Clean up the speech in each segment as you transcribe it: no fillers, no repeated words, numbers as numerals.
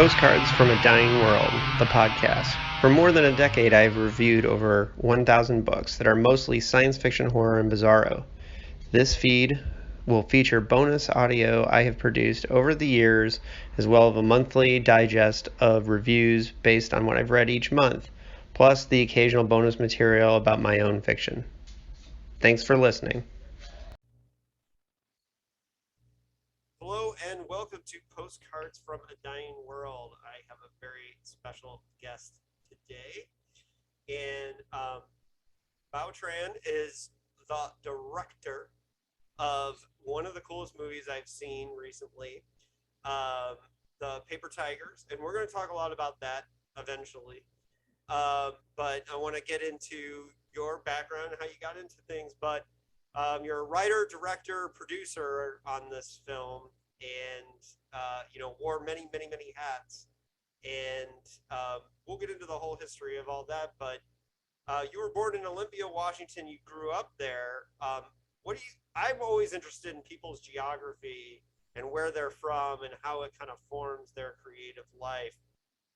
Postcards from a Dying World, the podcast. For more than a decade, I've reviewed over 1,000 books that are mostly science fiction, horror, and bizarro. This feed will feature bonus audio I have produced over the years, as well as a monthly digest of reviews based on what I've read each month, plus the occasional bonus material about my own fiction. Thanks for listening. Hello and welcome to Postcards from a Dying World. I have a very special guest today, and Bao Tran is the director of one of the coolest movies I've seen recently, The Paper Tigers, and we're going to talk a lot about that eventually. But I want to get into your background, how you got into things, but you're a writer, director, producer on this film, and wore many hats. And we'll get into the whole history of all that. But you were born in Olympia, Washington. You grew up there. I'm always interested in people's geography and where they're from and how it kind of forms their creative life.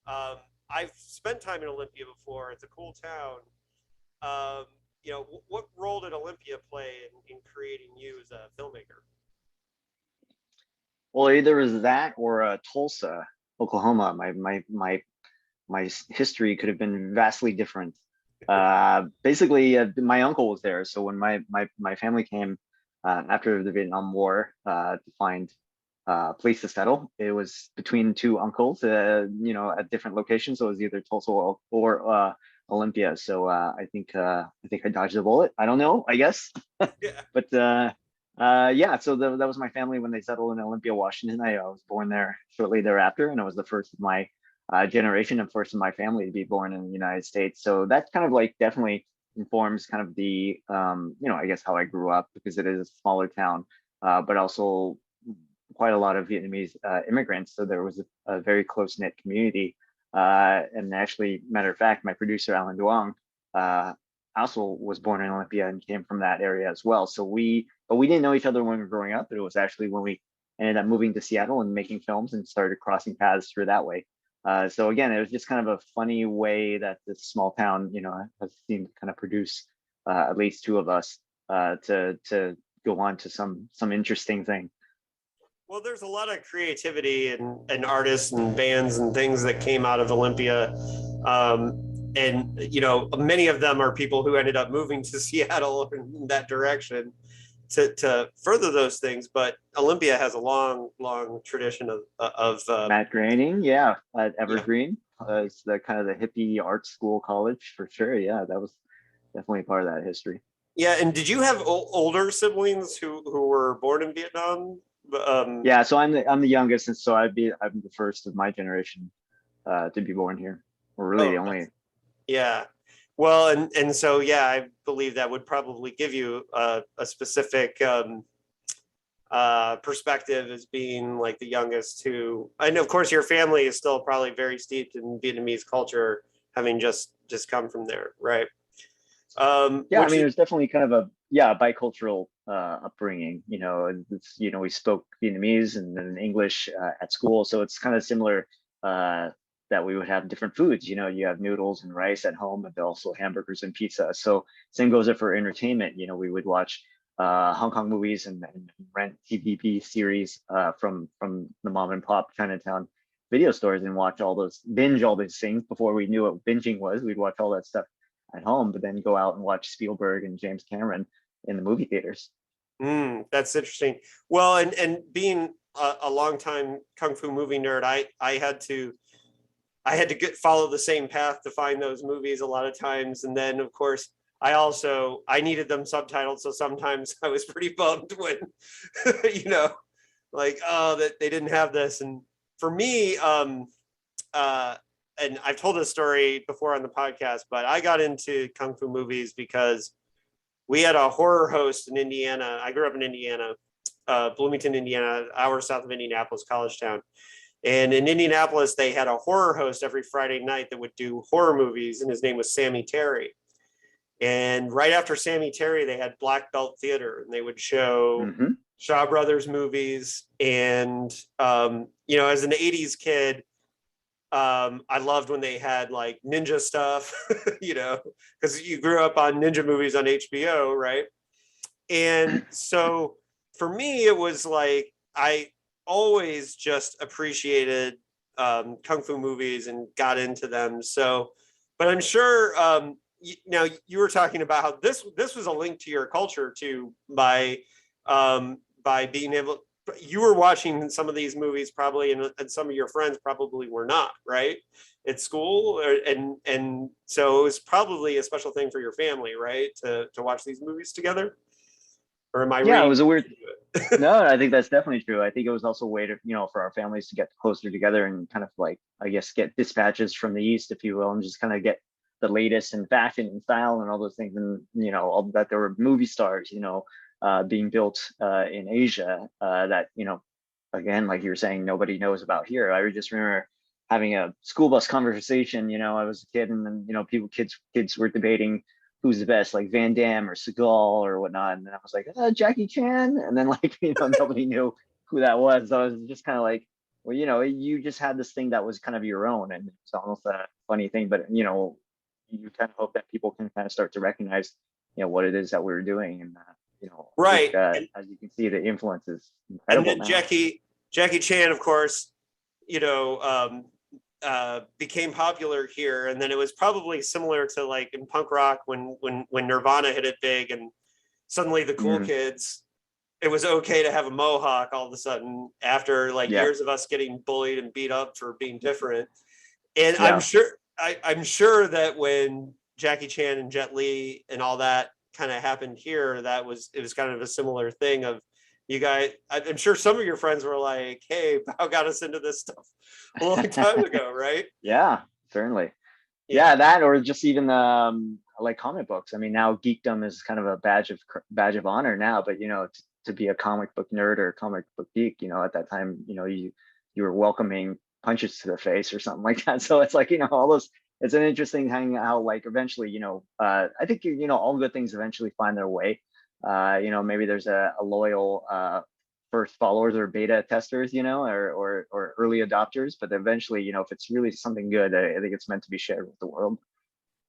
I've spent time in Olympia before. It's a cool town. What role did Olympia play in creating you as a filmmaker? Well, either was that or Tulsa, Oklahoma. My history could have been vastly different. Basically, my uncle was there. So when my family came after the Vietnam War to find a place to settle, it was between two uncles, at different locations. So it was either Tulsa or Olympia. So I think I dodged a bullet. I don't know, I guess. Yeah. But so that was my family when they settled in Olympia, Washington. I was born there shortly thereafter, and I was the first of my generation and first of my family to be born in the United States. So that kind of like definitely informs kind of the I guess how I grew up, because it is a smaller town, but also quite a lot of Vietnamese immigrants. So there was a very close knit community. And actually, matter of fact, my producer Alan Duong also was born in Olympia and came from that area as well. So we didn't know each other when we were growing up. It was actually when we ended up moving to Seattle and making films and started crossing paths through that way. So again, it was just kind of a funny way that this small town, has seemed to kind of produce at least two of us to go on to some interesting thing. Well, there's a lot of creativity and artists and bands and things that came out of Olympia. And many of them are people who ended up moving to Seattle in that direction to further those things. But Olympia has a long tradition of Matt Groening, at Evergreen. It's the kind of the hippie art school college for sure. Yeah, that was definitely part of that history. Yeah, and did you have older siblings who were born in Vietnam? So I'm the youngest, and so I'm the first of my generation to be born here. Or really the only. Yeah. Well, and so I believe that would probably give you a specific perspective as being like the youngest too. And of course, your family is still probably very steeped in Vietnamese culture, having just come from there, right? There's definitely kind of a bicultural upbringing. We spoke Vietnamese and then English at school, so it's kind of similar. That we would have different foods. You have noodles and rice at home, but also hamburgers and pizza. So same goes for entertainment. We would watch Hong Kong movies and rent TVB series from the mom and pop Chinatown video stores and binge all these things before we knew what binging was. We'd watch all that stuff at home, but then go out and watch Spielberg and James Cameron in the movie theaters. That's interesting. Well, and being a longtime Kung Fu movie nerd, I had to follow the same path to find those movies a lot of times. And then, of course, I needed them subtitled. So sometimes I was pretty bummed when, that they didn't have this. And for me, and I've told this story before on the podcast, but I got into Kung Fu movies because we had a horror host in Indiana. I grew up in Indiana, Bloomington, Indiana, an hour south of Indianapolis, college town. And in Indianapolis, they had a horror host every Friday night that would do horror movies, and his name was Sammy Terry. And right after Sammy Terry, they had Black Belt Theater, and they would show Shaw Brothers movies. And, as an 80s kid, I loved when they had like ninja stuff, you know, because you grew up on ninja movies on HBO, right? And so for me, it was like I always just appreciated kung fu movies and got into them. So, but I'm sure now you were talking about how this was a link to your culture too by being able. You were watching some of these movies probably, and some of your friends probably were not, right? At school, and so it was probably a special thing for your family, right? To watch these movies together. Or am I Yeah, it reading was a weird. into it? No, I think that's definitely true. I think it was also a way to, for our families to get closer together and kind of like, I guess, get dispatches from the East, if you will, and just kind of get the latest in fashion and style and all those things. And, all that there were movie stars, being built in Asia that, again, like you were saying, nobody knows about here. I just remember having a school bus conversation, I was a kid and then, kids were debating who's the best, like Van Damme or Seagal or whatnot. And then I was like, Jackie Chan. And then like, nobody knew who that was. So I was just kind of like, well, you just had this thing that was kind of your own. And it's almost a funny thing, but you kind of hope that people can kind of start to recognize, what it is that we were doing. And, I think Right. as you can see, the influence is And incredible then now. Jackie Chan, of course, you know, became popular here, and then it was probably similar to like in punk rock when Nirvana hit it big, and suddenly the cool Mhm. kids, it was okay to have a mohawk all of a sudden after like Yeah. years of us getting bullied and beat up for being different. And Yeah. I'm sure that when Jackie Chan and Jet Li and all that kind of happened here, it was kind of a similar thing of you guys. I'm sure some of your friends were like, "Hey, Bao got us into this stuff a long time ago, right?" Yeah, certainly. Yeah, Yeah, that or just even like comic books. I mean, now geekdom is kind of a badge of honor now, but to be a comic book nerd or a comic book geek, at that time, you were welcoming punches to the face or something like that. So it's like, all those it's an interesting thing how like eventually, I think all good things eventually find their way. Maybe there's a loyal first followers or beta testers, or early adopters. But eventually, if it's really something good, I think it's meant to be shared with the world.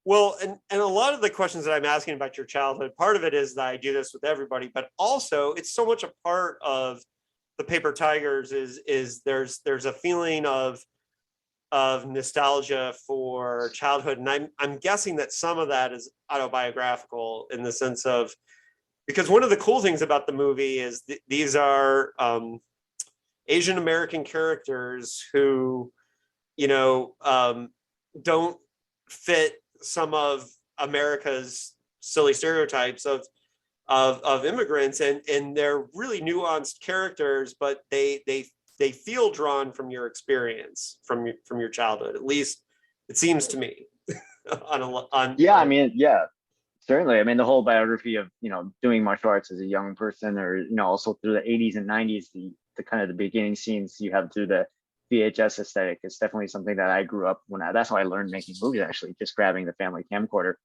well, and a lot of the questions that I'm asking about your childhood, part of it is that I do this with everybody, but also it's so much a part of the Paper Tigers is there's a feeling of nostalgia for childhood, and I'm guessing that some of that is autobiographical in the sense of because one of the cool things about the movie is these are Asian American characters who don't fit some of America's silly stereotypes of immigrants, and they're really nuanced characters, but they feel drawn from your experience from your childhood. At least it seems to me. Yeah, I mean, yeah, certainly. I mean, the whole biography of doing martial arts as a young person, or also through the 80s and 90s, the kind of the beginning scenes you have through the VHS aesthetic is definitely something that I grew up that's how I learned making movies, actually, just grabbing the family camcorder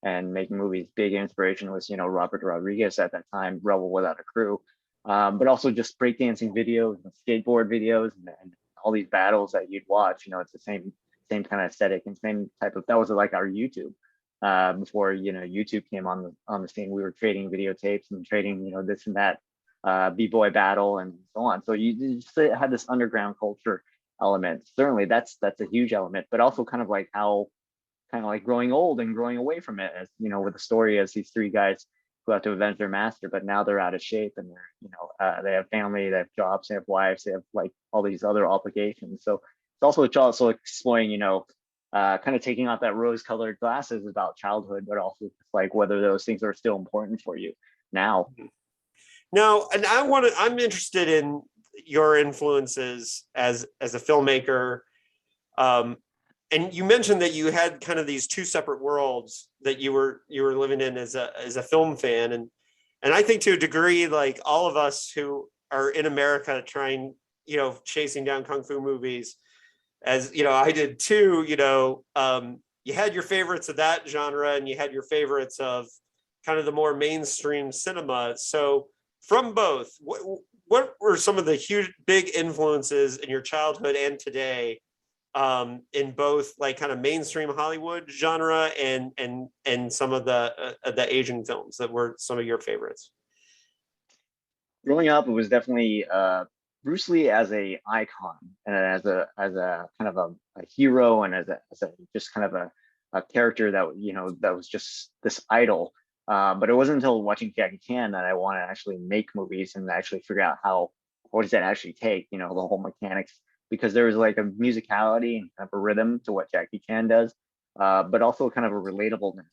and making movies. Big inspiration was Robert Rodriguez at that time, Rebel Without a Crew, but also just breakdancing videos and skateboard videos and all these battles that you'd watch. It's the same kind of aesthetic and same type of, that was like our YouTube. Before YouTube came on the scene, we were trading videotapes and trading this and that, b-boy battle and so on. So you just had this underground culture element. Certainly that's a huge element, but also kind of like how kind of like growing old and growing away from it, as with the story as these three guys who have to avenge their master, but now they're out of shape and they're they have family, they have jobs, they have wives, they have like all these other obligations. So it's also exploring kind of taking off that rose-colored glasses about childhood, but also just like whether those things are still important for you now. now, and I'm interested in your influences as a filmmaker. Um, and you mentioned that you had kind of these two separate worlds that you were living in as a film fan, and I think to a degree, like all of us who are in America trying, chasing down kung fu movies, as I did too. You had your favorites of that genre, and you had your favorites of kind of the more mainstream cinema. So from both, what were some of the huge big influences in your childhood and today in both like kind of mainstream Hollywood genre and some of the Asian films that were some of your favorites? Growing up, it was definitely Bruce Lee as a icon and as a kind of a hero, and as a just kind of a character that, you know, that was just this idol. But it wasn't until watching Jackie Chan that I want to actually make movies and actually figure out what does that actually take, you know, the whole mechanics, because there was like a musicality and kind of a rhythm to what Jackie Chan does, but also kind of a relatableness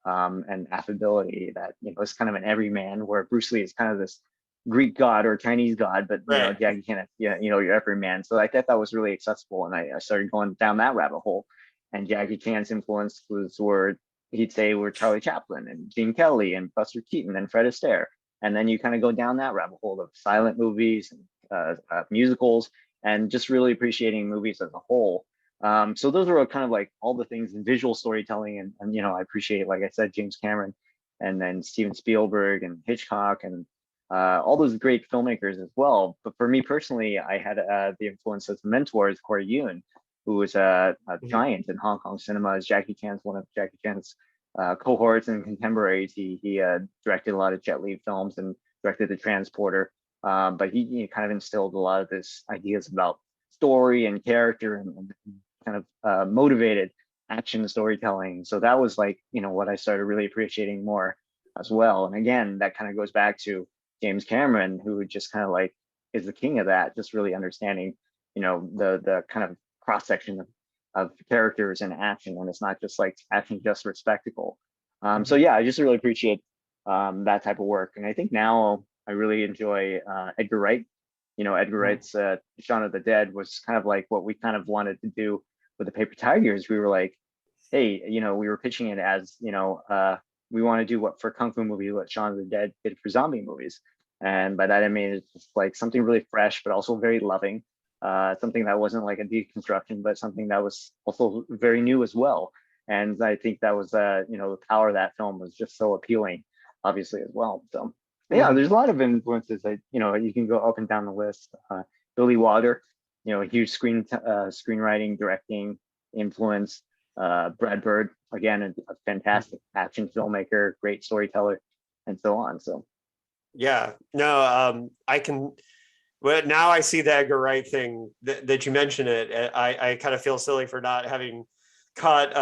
and affability that, you know, is kind of an everyman, where Bruce Lee is kind of this Greek god or Chinese god, but you know, Right. Jackie Chan, yeah, you know, you're every man. So I thought that was really accessible, and I started going down that rabbit hole. And Jackie Chan's influences were, he'd say, were Charlie Chaplin and Gene Kelly and Buster Keaton and Fred Astaire. And then you kind of go down that rabbit hole of silent movies and musicals, and just really appreciating movies as a whole. So those are kind of like all the things in visual storytelling, and you know, I appreciate, like I said, James Cameron, and then Steven Spielberg and Hitchcock, and all those great filmmakers as well. But for me personally, I had the influence as a mentor is Corey Yuen, who was a Mhm. giant in Hong Kong cinema. As Jackie Chan's one of Jackie Chan's cohorts and contemporaries. He directed a lot of Jet Li films and directed The Transporter. But he kind of instilled a lot of his ideas about story and character, and kind of motivated action storytelling. So that was like, you know, what I started really appreciating more as well. And again, that kind of goes back to James Cameron, who just kind of like is the king of that, just really understanding, you know, the kind of cross section of characters and action, and it's not just like action just for spectacle. So Mhm. yeah, I just really appreciate that type of work, and I think now I really enjoy Edgar Wright. You know, Edgar Mhm. Wright's Shaun of the Dead was kind of like what we kind of wanted to do with the Paper Tigers. We were like, hey, you know, we were pitching it as, you know, we want to do what for Kung Fu movies, what Shaun of the Dead did for zombie movies. And by that I mean it's just like something really fresh, but also very loving. Something that wasn't like a deconstruction, but something that was also very new as well. And I think that was, you know, the power of that film was just so appealing, obviously as well. So yeah, Mhm. there's a lot of influences that, you know, you can go up and down the list. Billy Wilder, you know, huge screenwriting, directing influence. Brad Bird, again, a fantastic action filmmaker, great storyteller, and so on. So Yeah, no, I can. Well, now I see the Edgar Wright thing that you mentioned it. I kind of feel silly for not having caught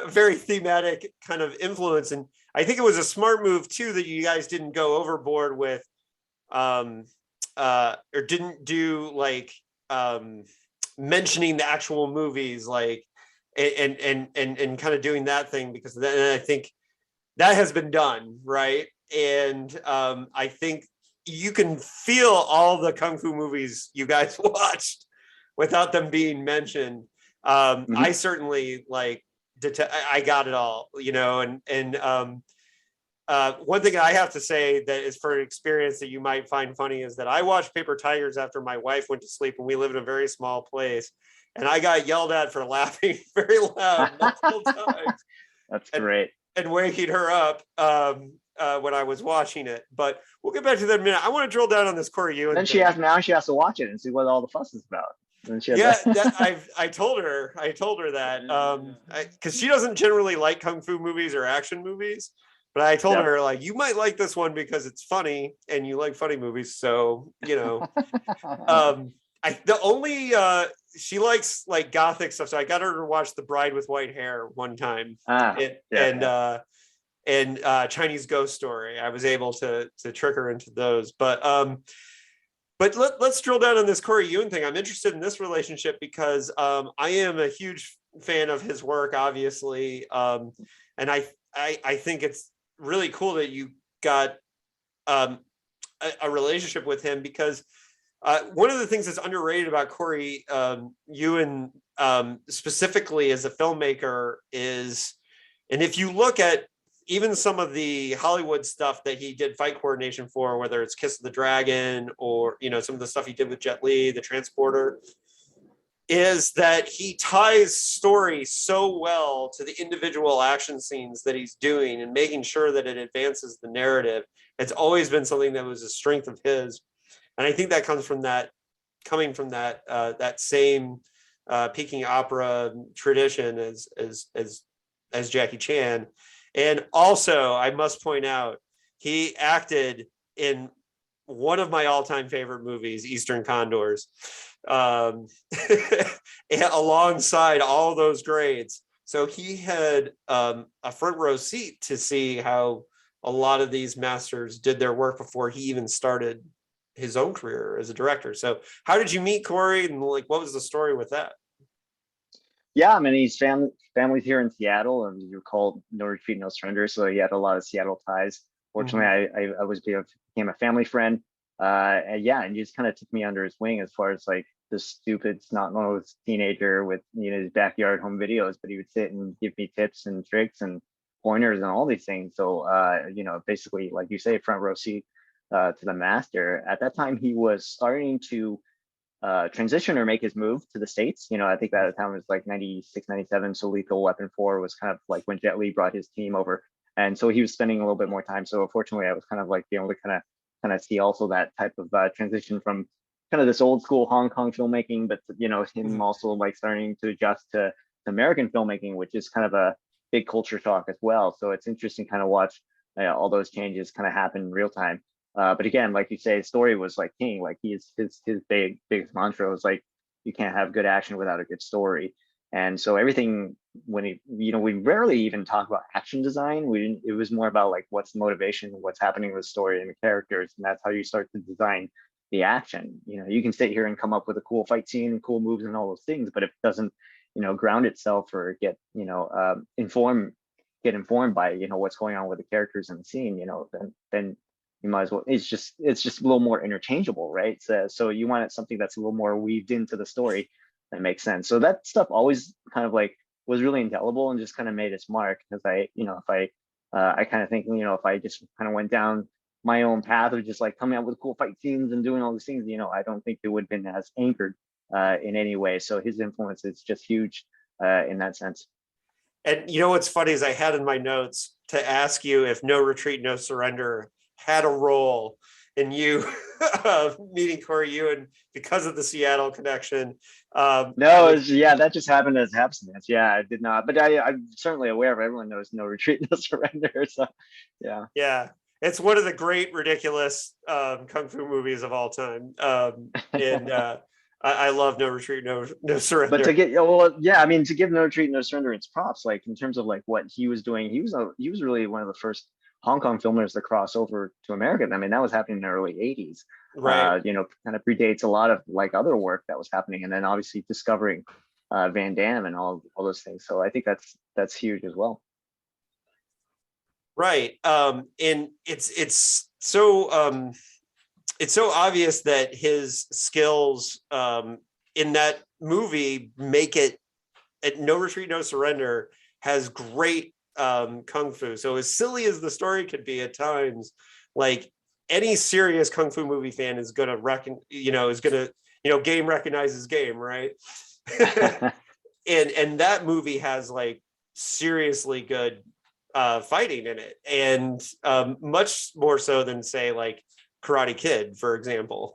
very thematic kind of influence, and I think it was a smart move too that you guys didn't go overboard with, um, or didn't do like um, mentioning the actual movies, like and kind of doing that thing, because then I think that has been done, right? And I think you can feel all the kung fu movies you guys watched without them being mentioned. I mhm. certainly like I got it all, you know, and one thing I have to say that is for an experience that you might find funny is that I watched Paper Tigers after my wife went to sleep, and we live in a very small place, and I got yelled at for laughing very loud multiple times That's and great. and waking her up when I was watching it. But we'll get back to that in a minute. I want to drill down on this Corey Yuen Then thing. she has to watch it and see what all the fuss is about. Then she has Yeah, that to. I told her that because she doesn't generally like kung fu movies or action movies, but I told Yep. her like you might like this one because it's funny and you like funny movies, so you know. Um, I the only she likes like gothic stuff, so I got her to watch The Bride with White Hair one time, Ah, it, yeah, yeah. and Chinese Ghost Story. I was able to trick her into those, but let's drill down on this Corey Yuen thing. I'm interested in this relationship because I am a huge fan of his work, obviously, and I think it's really cool that you got um, a relationship with him because one of the things that's underrated about Corey Yuen specifically as a filmmaker is, and if you look at even some of the Hollywood stuff that he did fight coordination for, whether it's Kiss of the Dragon or you know some of the stuff he did with Jet Li, The Transporter, is that he ties story so well to the individual action scenes that he's doing and making sure that it advances the narrative. It's always been something that was a strength of his, and I think that comes from that coming from that that same Peking opera tradition as Jackie Chan. And also, I must point out, he acted in one of my all-time favorite movies, Eastern Condors, alongside all those grades. So he had a front row seat to see how a lot of these masters did their work before he even started his own career as a director. So how did you meet Corey, and like what was the story with that? Yeah, I mean, he's family's here in Seattle, and you call No Retreat, No Surrender. So he had a lot of Seattle ties. Fortunately, I became a family friend. And yeah, and he just kind of took me under his wing as far as like this stupid, snot-nosed teenager with his backyard home videos. But he would sit and give me tips and tricks and pointers and all these things. So basically, like you say, front row seat to the master. At that time, he was starting to transition or make his move to the States. I think that time was like 96, 97. So Lethal Weapon 4 was kind of like when Jet Li brought his team over. And so he was spending a little bit more time. So fortunately, I was kind of like being able to kind of see also that type of transition from kind of this old school Hong Kong filmmaking, but him also like starting to adjust to American filmmaking, which is kind of a big culture shock as well. So it's interesting kind of watch all those changes kind of happen in real time. But again, like you say, story was like king. Like his biggest mantra was like, you can't have good action without a good story. And so everything when we rarely even talk about action design. It was more about like what's the motivation, what's happening with the story and the characters, and that's how you start to design the action. You can sit here and come up with a cool fight scene and cool moves and all those things, but if it doesn't ground itself or get informed by what's going on with the characters in the scene, then you might as well. It's just a little more interchangeable, right? So you want something that's a little more weaved into the story that makes sense. So that stuff always kind of like was really indelible and just kind of made its mark, because I kind of think if I just kind of went down my own path of just like coming up with cool fight scenes and doing all these things, I don't think it would have been as anchored in any way. So his influence is just huge in that sense. And what's funny is I had in my notes to ask you if No Retreat, No Surrender had a role in you meeting Corey Yuen because of the Seattle connection. No, that just happened as happenstance. Yeah, I did not, but I'm certainly aware of. Everyone knows No Retreat, No Surrender. So, yeah. Yeah, it's one of the great, ridiculous kung fu movies of all time. And I love No Retreat, No Surrender. But to give No Retreat, No Surrender its props, like in terms of like what he was doing, he was really one of the first Hong Kong filmmakers to cross over to America. I mean, that was happening in the early 80s. Right. Kind of predates a lot of like other work that was happening, and then obviously discovering Van Damme and all those things. So I think that's huge as well. Right. And it's so obvious that his skills in that movie make it. No Retreat, No Surrender has great kung fu. So as silly as the story could be at times, like any serious kung fu movie fan is gonna game recognizes game, right? and that movie has like seriously good fighting in it, and much more so than say like Karate Kid, for example,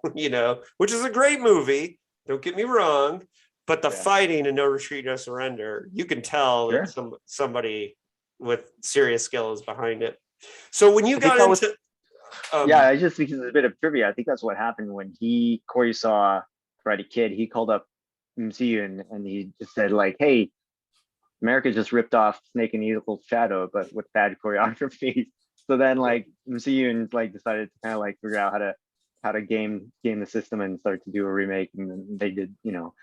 which is a great movie, don't get me wrong, but the fighting in No Retreat, No Surrender, you can tell that somebody with serious skill is behind it. So when you got into I just, because it's a bit of trivia, I think that's what happened when Corey saw Karate Kid. He called up MC and he just said like, "Hey, America just ripped off Snake and Eagle's Shadow, but with bad choreography." So then like MCU like decided to kind of like figure out how to game the system and start to do a remake, and then they did No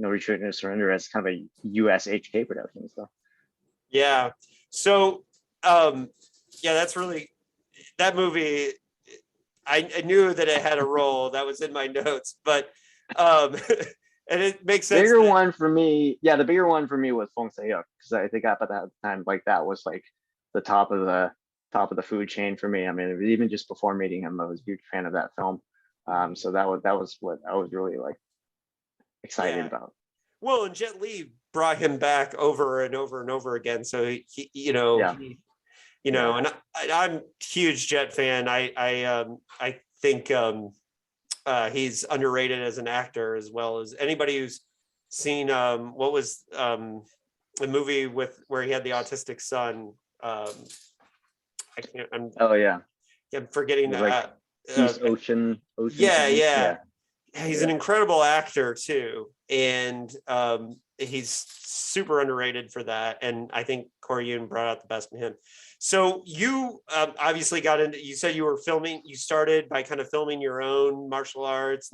Retreat, No Surrender as kind of a US HK production. So yeah. So that's really, that movie, I knew that it had a role that was in my notes, but and it makes sense. The bigger one for me was Fong Se-hyuk, because I think at that time like that was like the top of the food chain for me. I mean, even just before meeting him, I was a huge fan of that film. So that was what I was really like excited about. Well, and Jet Li brought him back over and over and over again. So and I'm a huge Jet fan. I think he's underrated as an actor, as well as anybody who's seen what was a movie with where he had the autistic son. I can't. Oh yeah, I'm it forgetting was like that. East Ocean Yeah, something. yeah. Yeah, He's an yeah. incredible actor too, and he's super underrated for that. And I think Corey Yuen brought out the best in him. So you obviously got into. You said you were filming. You started by kind of filming your own martial arts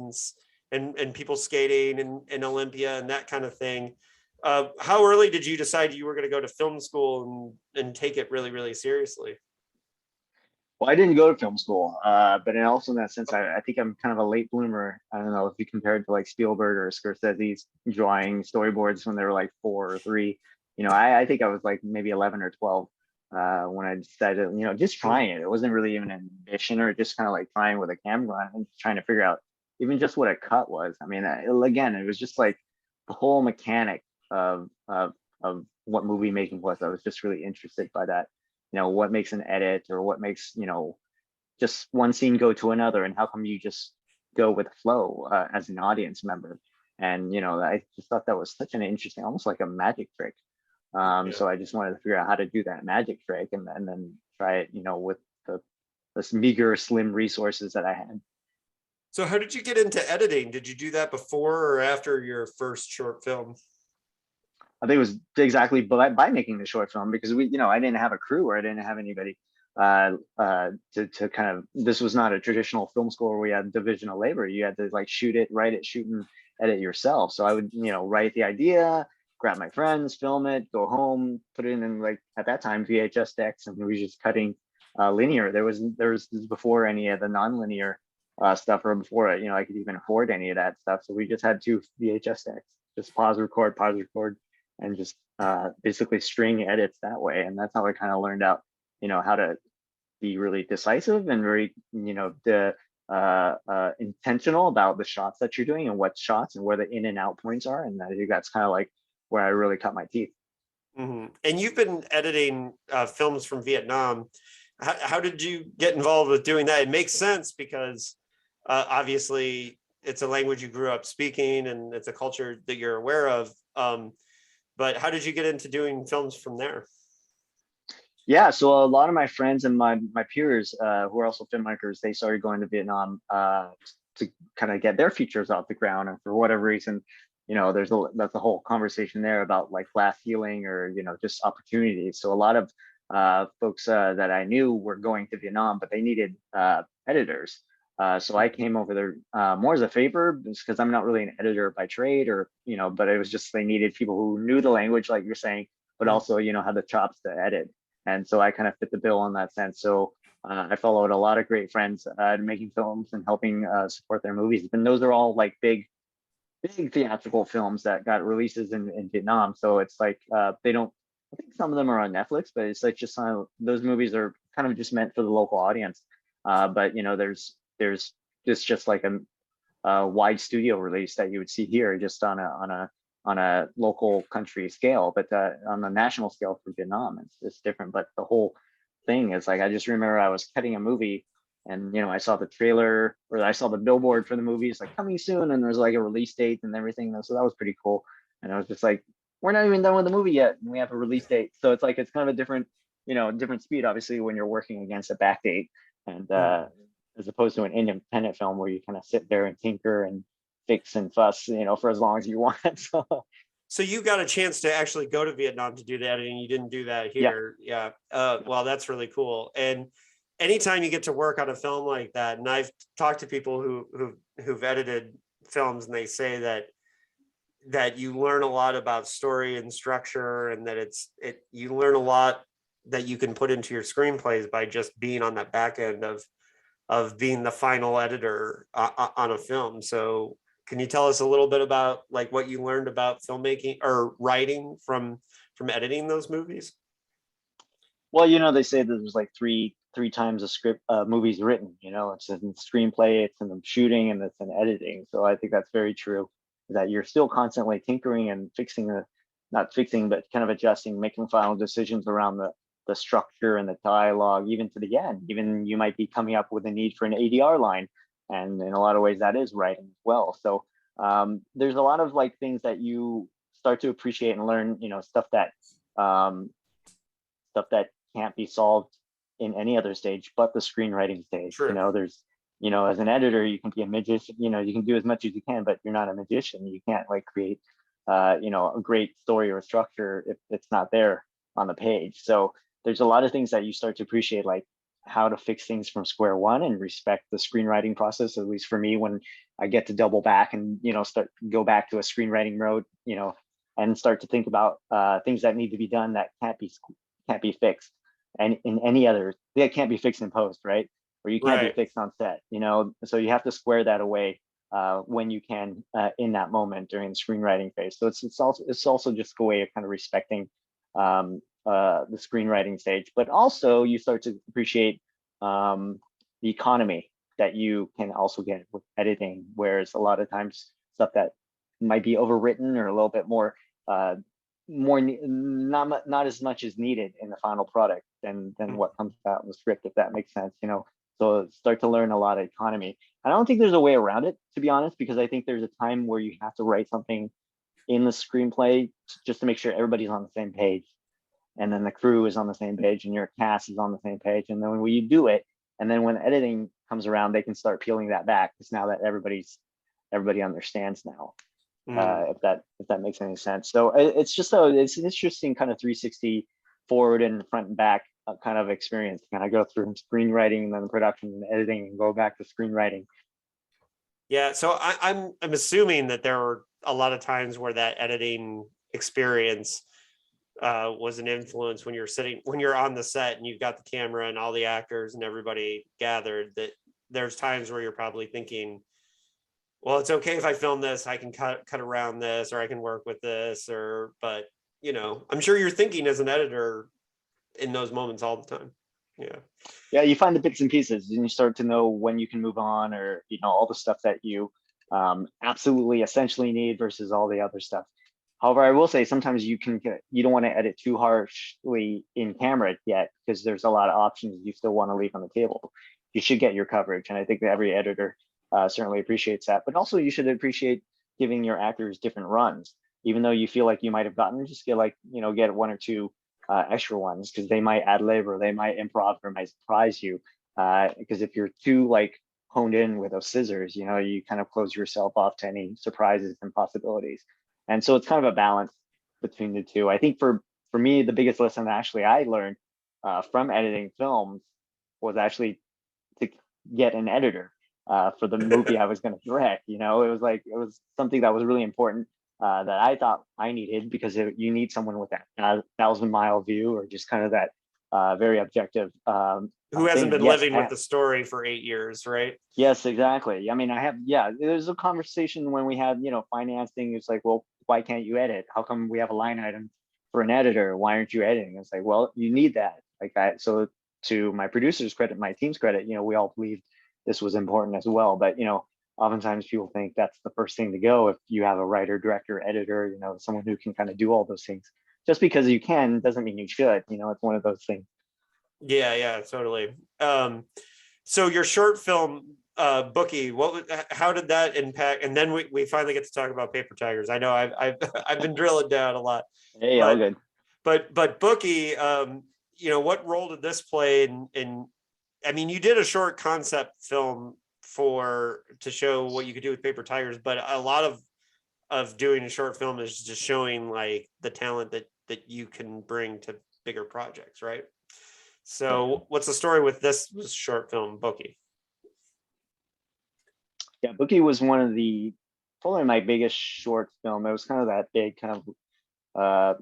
and people skating and Olympia and that kind of thing. How early did you decide you were going to go to film school and take it really seriously? Well, I didn't go to film school, but in also in that sense, I think I'm kind of a late bloomer. I don't know if you compare it to like Spielberg or Scorsese's drawing storyboards when they were like 4 or 3. I think I was like maybe 11 or 12 when I decided, just trying it. It wasn't really even an ambition or just kind of like trying with a camera and trying to figure out even just what a cut was. I mean, again, it was just like the whole mechanic of what movie making was. I was just really interested by that. What makes an edit or what makes just one scene go to another, and how come you just go with the flow as an audience member. And I just thought that was such an interesting, almost like a magic trick. Yeah. So I just wanted to figure out how to do that magic trick and then try it with the this meager slim resources that I had. So how did you get into editing? Did you do that before or after your first short film? I think it was exactly by making the short film, because I didn't have a crew, or I didn't have anybody to kind of, this was not a traditional film school where we had division of labor. You had to like shoot it, write it, shoot and edit yourself. So I would, write the idea, grab my friends, film it, go home, put it in like at that time VHS decks, and we were just cutting linear. There was this before any of the non-linear stuff, or before I could even afford any of that stuff. So we just had 2 VHS decks, just pause, record, and just basically string edits that way. And that's how I kind of learned out, how to be really decisive and very, intentional about the shots that you're doing and what shots and where the in and out points are. And I think that's kind of like where I really cut my teeth. Mm-hmm. And you've been editing films from Vietnam. How did you get involved with doing that? It makes sense because obviously it's a language you grew up speaking and it's a culture that you're aware of. But how did you get into doing films from there? Yeah, so a lot of my friends and my peers who are also filmmakers, they started going to Vietnam to kind of get their features off the ground. And for whatever reason, that's a whole conversation there about like glass ceiling or just opportunities. So a lot of folks that I knew were going to Vietnam, but they needed editors. So I came over there more as a favor, because I'm not really an editor by trade, or but it was just they needed people who knew the language, like you're saying, but also had the chops to edit. And so I kind of fit the bill in that sense. So I followed a lot of great friends making films and helping support their movies. And those are all like big theatrical films that got releases in Vietnam. So it's like they don't. I think some of them are on Netflix, but it's like just those movies are kind of just meant for the local audience. But there's just like a wide studio release that you would see here, just on a local country scale, but on the national scale for Vietnam, it's different. But the whole thing is like, I just remember I was cutting a movie, and I saw the trailer, or I saw the billboard for the movie. It's like coming soon, and there's like a release date and everything. So that was pretty cool. And I was just like, we're not even done with the movie yet, and we have a release date. So it's like it's kind of a different speed, obviously, when you're working against a back date, and as opposed to an independent film where you kind of sit there and tinker and fix and fuss, for as long as you want. So you got a chance to actually go to Vietnam to do the editing. You didn't do that Yeah. here. Yeah. Well, that's really cool. And anytime you get to work on a film like that, and I've talked to people who've edited films, and they say that you learn a lot about story and structure, and that you learn a lot that you can put into your screenplays by just being on that back end of being the final editor on a film. So can you tell us a little bit about like what you learned about filmmaking or writing from editing those movies? Well, they say that there's like three times a script movie's written. It's in screenplay, it's in the shooting, and it's in editing. So I think that's very true. That you're still constantly tinkering and not fixing, but kind of adjusting, making final decisions around the structure and the dialogue, even to the end. Even you might be coming up with a need for an ADR line, and in a lot of ways that is writing as well. So there's a lot of like things that you start to appreciate and learn, um, stuff that can't be solved in any other stage but the screenwriting stage. True. There's, as an editor, you can be a magician, you can do as much as you can, but you're not a magician. You can't like create, a great story or structure if it's not there on the page. So there's a lot of things that you start to appreciate, like how to fix things from square one and respect the screenwriting process. At least for me, when I get to double back and, go back to a screenwriting mode, and start to think about things that need to be done that can't be fixed, and in any other, that can't be fixed in post, right? Or you can't be Right. fixed on set, so you have to square that away when you can, in that moment during the screenwriting phase. So it's also just a way of kind of respecting the screenwriting stage, but also you start to appreciate the economy that you can also get with editing, whereas a lot of times stuff that might be overwritten or a little bit uh, not as much as needed in the final product than what comes out in the script, if that makes sense. So start to learn a lot of economy. I don't think there's a way around it, to be honest, because I think there's a time where you have to write something in the screenplay just to make sure everybody's on the same page, and then the crew is on the same page and your cast is on the same page, and then when you do it, and then when editing comes around, they can start peeling that back, because now that everybody understands now. Mm. If that makes any sense. So it's an interesting kind of 360 forward and front and back kind of experience. Kind of go through screenwriting and then production and editing and go back to screenwriting. Yeah, so I'm assuming that there were a lot of times where that editing experience was an influence when you're on the set and you've got the camera and all the actors and everybody gathered, that there's times where you're probably thinking, well, it's okay if I film this, I can cut around this, or I can work with this, but I'm sure you're thinking as an editor in those moments all the time. Yeah. Yeah, you find the bits and pieces and you start to know when you can move on, or all the stuff that you absolutely essentially need versus all the other stuff. However, I will say sometimes you don't want to edit too harshly in camera yet, because there's a lot of options you still want to leave on the table. You should get your coverage, and I think that every editor certainly appreciates that. But also, you should appreciate giving your actors different runs, even though you feel like you might have gotten, just get one or two extra ones, because they might ad lib or they might improv or might surprise you. Because if you're too like honed in with those scissors, you kind of close yourself off to any surprises and possibilities. And so it's kind of a balance between the two. I think for me, the biggest lesson actually I learned from editing films was actually to get an editor for the movie I was going to direct. It was something that was really important, that I thought I needed, because you need someone with that 1,000-mile view, or just kind of that very objective Who hasn't thing. And been yes, living with the story for 8 years, right? yes, exactly. I mean, there's a conversation when we had, financing. It's like, well, why can't you edit? How come we have a line item for an editor? Why aren't you editing? It's like, well, you need that. Like that. So to my producer's credit, my team's credit, we all believed this was important as well. But, oftentimes people think that's the first thing to go. If you have a writer, director, editor, someone who can kind of do all those things. Just because you can doesn't mean you should. It's one of those things. Yeah, totally. So your short film, Bookie, how did that impact? And then we finally get to talk about Paper Tigers. I know I've been drilling down a lot, Hey, all but good. but Bookie, what role did this play in? I mean, you did a short concept film to show what you could do with Paper Tigers, but a lot of doing a short film is just showing like the talent that you can bring to bigger projects, right? Yeah. So what's the story with this short film, Bookie? Yeah, Bookie was one of probably my biggest short film. It was kind of that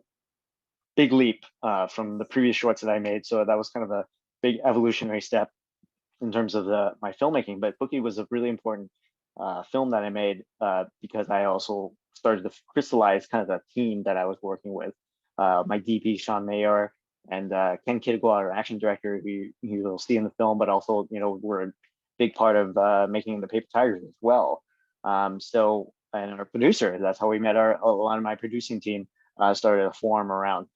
big leap from the previous shorts that I made. So that was kind of a big evolutionary step in terms of my filmmaking. But Bookie was a really important film that I made because I also started to crystallize kind of the team that I was working with. My DP, Sean Mayer, and Ken Kidgwa, our action director, who you'll see in the film, but also, we're a big part of making the Paper Tigers as well. And our producer, that's how we met. A lot of my producing team started to form around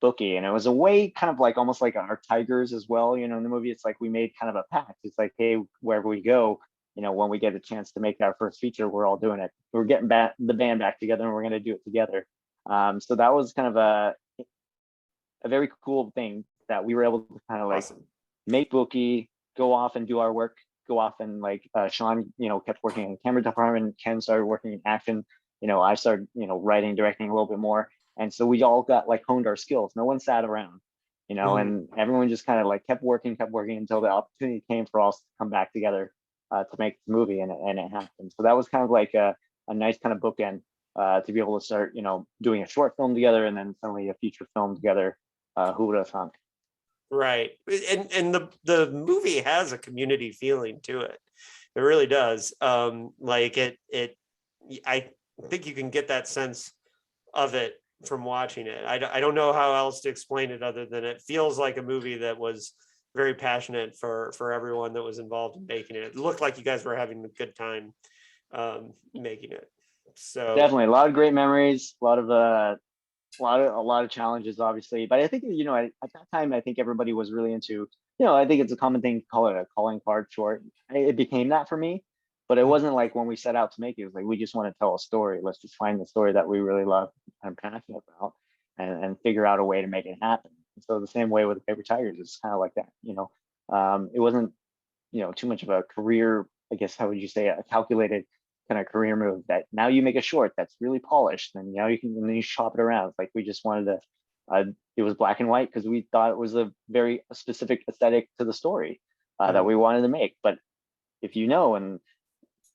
Bookie, and it was a way kind of like almost like our Tigers as well. In the movie, it's like we made kind of a pact. It's like, hey, wherever we go, when we get a chance to make our first feature, we're all doing it. We're getting back the band back together, and we're going to do it together. So that was kind of a very cool thing that we were able to kind of like Awesome. make Bookie, go off and do our work, go off and like Sean, kept working in the camera department. Ken started working in action. I started, writing, directing a little bit more. And so we all got like honed our skills. No one sat around, and everyone just kind of like kept working until the opportunity came for us to come back together to make the movie, and it happened. So that was kind of like a nice kind of bookend to be able to start, doing a short film together and then suddenly a feature film together. Who would have thunk? Right. And the movie has a community feeling to it. It really does. Like I think you can get that sense of it from watching it. I don't know how else to explain it other than it feels like a movie that was very passionate for everyone that was involved in making it. It looked like you guys were having a good time making it. So Definitely a lot of great memories, a lot of challenges, obviously. But I think, at that time, I think everybody was really into, I think it's a common thing to call it a calling card short. It became that for me, but it wasn't like when we set out to make it, it was like, we just want to tell a story. Let's just find the story that we really love and are passionate about, and figure out a way to make it happen. So the same way with Paper Tigers, it's kind of like that, it wasn't, too much of a career, I guess, how would you say, a calculated kind of career move that now you make a short that's really polished, and now and then you shop it around. It's like we just wanted to, it was black and white because we thought it was a very specific aesthetic to the story that we wanted to make. But if and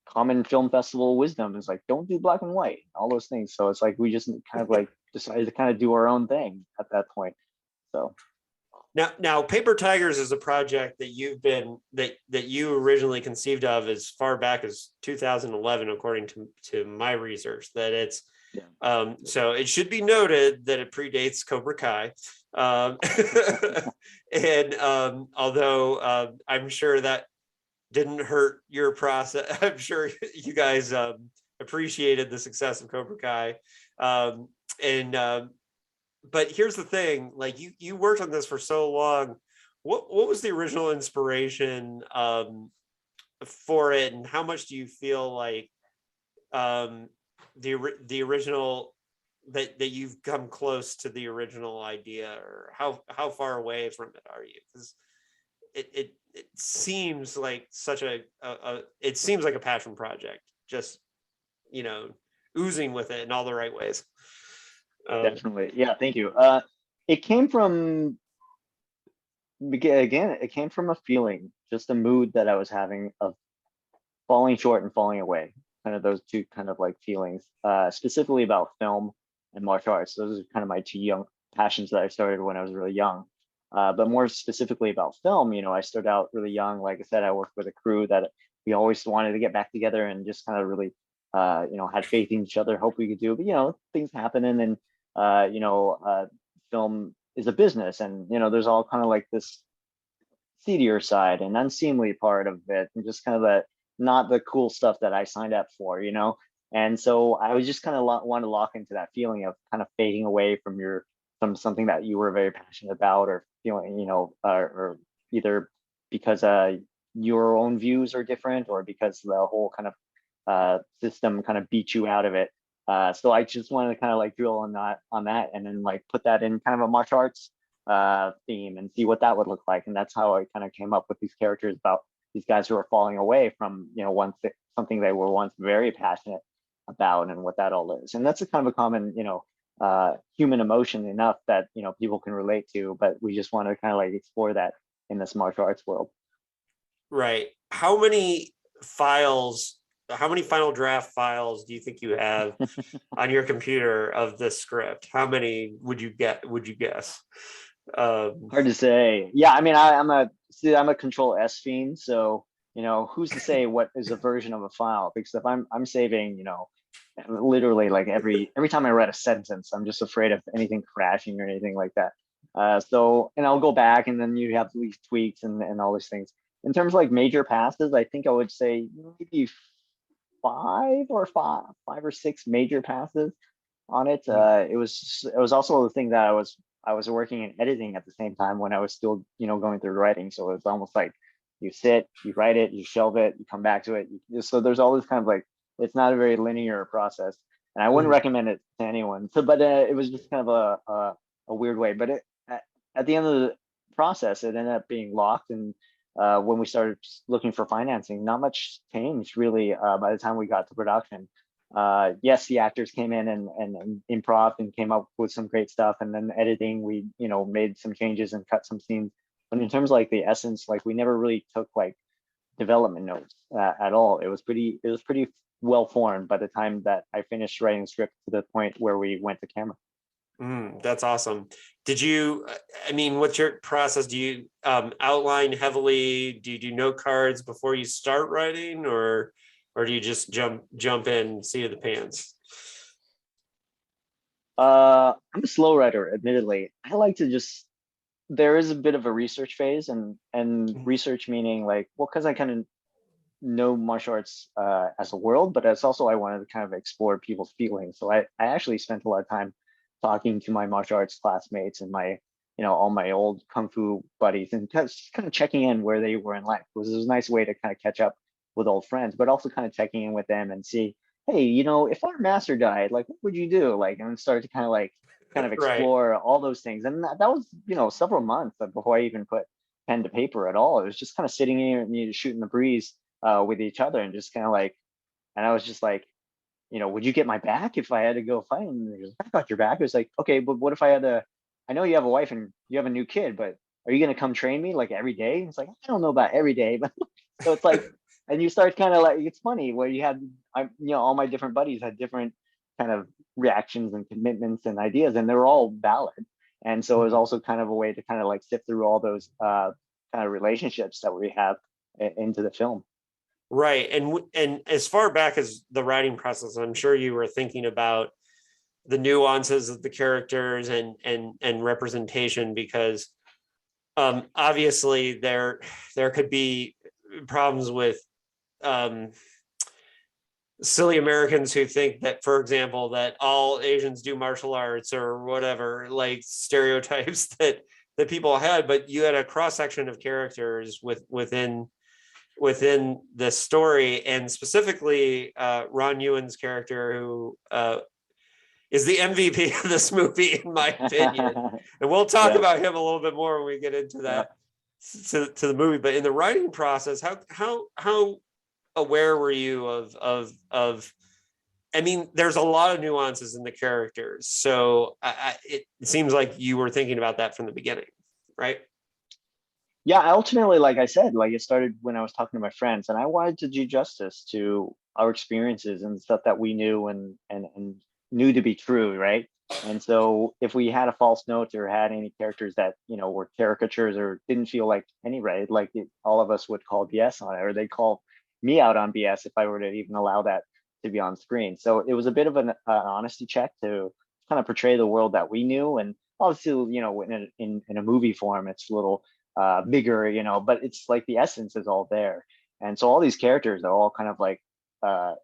common film festival wisdom is like, don't do black and white, all those things. So it's like we just kind of like decided to kind of do our own thing at that point. So now Paper Tigers is a project that you originally conceived of as far back as 2011, according to my research. That it's so it should be noted that it predates Cobra Kai, and although I'm sure that didn't hurt your process, I'm sure you guys appreciated the success of Cobra Kai, and but here's the thing, like you worked on this for so long. What was the original inspiration for it, and how much do you feel like the original that you've come close to the original idea, or how far away from it are you? Because it seems like such it seems like a passion project, just oozing with it in all the right ways. Definitely. Yeah, thank you. It came from, again, it came from a feeling, just a mood that I was having of falling short and falling away. Kind of those two kind of like feelings, specifically about film and martial arts. Those are kind of my two young passions that I started when I was really young. But more specifically about film, I started out really young. Like I said, I worked with a crew that we always wanted to get back together and just kind of really, had faith in each other, hope we could do. But things happen, and then film is a business, and there's all kind of like this seedier side and unseemly part of it, and just kind of not the cool stuff that I signed up for. And so I was just kind of want to lock into that feeling of kind of fading away from something that you were very passionate about, or feeling, or either because your own views are different, or because the whole kind of system kind of beat you out of it. So I just wanted to kind of like drill on that, and then like put that in kind of a martial arts theme and see what that would look like. And that's how I kind of came up with these characters about these guys who are falling away from, something they were once very passionate about, and what that all is. And that's a kind of a common, human emotion enough that, people can relate to, but we just want to kind of like explore that in this martial arts world. Right. How many final draft files do you think you have on your computer of this script? How many would you guess? Hard to say. Yeah, I mean, I'm a Control S fiend, so who's to say what is a version of a file? Because if I'm saving, literally like every time I read a sentence, I'm just afraid of anything crashing or anything like that. And I'll go back, and then you have these tweaks and all these things. In terms of like major passes, I think I would say maybe five or six major passes on it. It was also the thing that I was working in editing at the same time when I was still going through writing, so it was almost like you sit, you write it, you shelve it, you come back to it. So there's always kind of like, it's not a very linear process, and I wouldn't Mhm. recommend it to anyone. So, but it was just kind of a weird way. But at the end of the process, it ended up being locked. And when we started looking for financing, not much changed really by the time we got to production. Yes, the actors came in and improv and came up with some great stuff, and then editing, we made some changes and cut some scenes. But in terms of like the essence, like we never really took like development notes at all. It was pretty well formed by the time that I finished writing the script to the point where we went to camera. That's awesome. Did you, I mean, what's your process? Do you outline heavily? Do you do note cards before you start writing, or do you just jump in, seat of the pants? I'm a slow writer, admittedly. I like to just there is a bit of a research phase, and research meaning like, well, because I kind of know martial arts as a world, but it's also I wanted to kind of explore people's feelings. So I actually spent a lot of time talking to my martial arts classmates and my all my old kung fu buddies, and just kind of checking in where they were in life. It was a nice way to kind of catch up with old friends, but also kind of checking in with them and see, hey, if our master died, like what would you do? Like, and start to kind of Right. explore all those things. And that was several months before I even put pen to paper at all. It was just kind of sitting here and shooting the breeze with each other, and just kind of like, and I was just like, would you get my back if I had to go fight? And he goes, I got your back. It was like, okay, but what if I had to? I know you have a wife and you have a new kid, but are you gonna come train me like every day? It's like, I don't know about every day, but so it's like, and you start kind of like, it's funny where you had, all my different buddies had different kind of reactions and commitments and ideas, and they were all valid. And so it was also kind of a way to kind of like sift through all those kind of relationships that we have into the film. Right. And as far back as the writing process, I'm sure you were thinking about the nuances of the characters and representation, because obviously there could be problems with um, silly Americans who think that, for example, that all Asians do martial arts or whatever, like stereotypes that people had. But you had a cross section of characters within the story, and specifically Ron Ewan's character, who is the MVP of this movie, in my opinion. And we'll talk Yeah, about him a little bit more when we get into yeah. that to the movie. But in the writing process, how aware were you of I mean, there's a lot of nuances in the characters, so it seems like you were thinking about that from the beginning, right? Yeah, I ultimately, like I said, like it started when I was talking to my friends, and I wanted to do justice to our experiences and stuff that we knew and knew to be true, right? And so if we had a false note or had any characters that were caricatures or didn't feel like any right, like all of us would call BS on it, or they'd call me out on BS if I were to even allow that to be on screen. So it was a bit of an honesty check to kind of portray the world that we knew, and obviously, in a movie form, it's a little bigger, but it's like the essence is all there. And so all these characters are all kind of like, uh,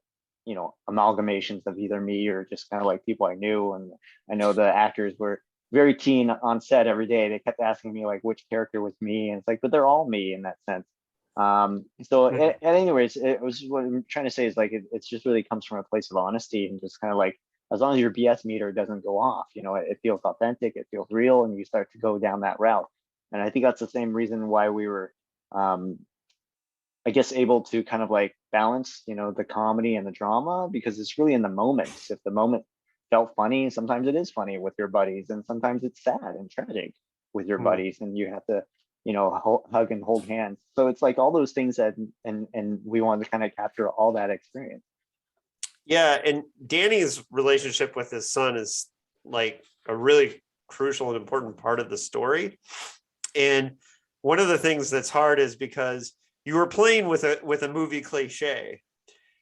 amalgamations of either me or just kind of like people I knew. And I know the actors were very keen on set every day. They kept asking me like which character was me, and it's like, but they're all me in that sense. So at anyways, it was what I'm trying to say is like it's just really comes from a place of honesty, and just kind of like, as long as your BS meter doesn't go off, it feels authentic, it feels real, and you start to go down that route. And I think that's the same reason why we were, um, I guess, able to kind of like balance, the comedy and the drama, because it's really in the moments. If the moment felt funny, sometimes it is funny with your buddies, and sometimes it's sad and tragic with your buddies, and you have to, hug and hold hands. So it's like all those things that, and we wanted to kind of capture all that experience. Yeah, and Danny's relationship with his son is like a really crucial and important part of the story. And one of the things that's hard is because you were playing with a movie cliche.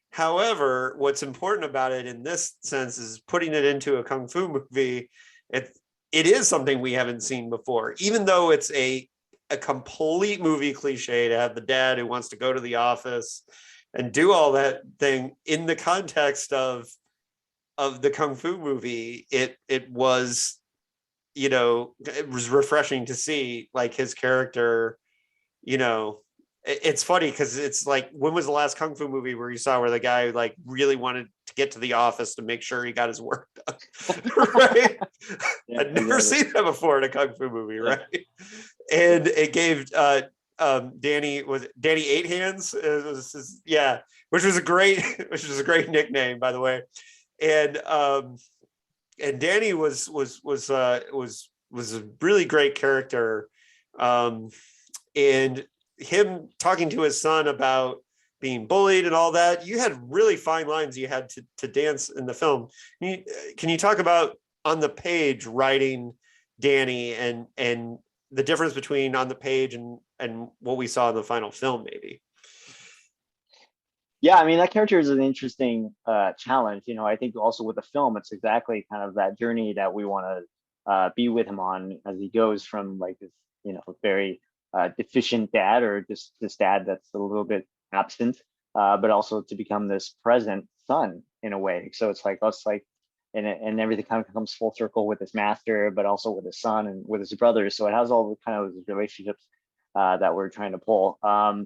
However, what's important about it in this sense is putting it into a kung fu movie. It is something we haven't seen before, even though it's a complete movie cliche to have the dad who wants to go to the office and do all that thing in the context of the kung fu movie. It was, it was refreshing to see like his character, you know it's funny because it's like, when was the last Kung Fu movie where you saw where the guy like really wanted to get to the office to make sure he got his work done? Right? Yeah, I'd never exactly. seen that before in a Kung Fu movie, Yeah. right? And it gave Danny Eight Hands, yeah, which was a great nickname, by the way. And Danny was a really great character. And him talking to his son about being bullied and all that, you had really fine lines you had to dance in the film. Can you talk about on the page writing Danny and the difference between on the page and what we saw in the final film, maybe? Yeah, I mean that character is an interesting challenge. You know, I think also with the film, it's exactly kind of that journey that we want to be with him on as he goes from like this, you know, very deficient dad, or just this dad that's a little bit absent, but also to become this present son in a way. So it's like us, like, and everything kind of comes full circle with his master, but also with his son and with his brothers. So it has all the kind of relationships that we're trying to pull. I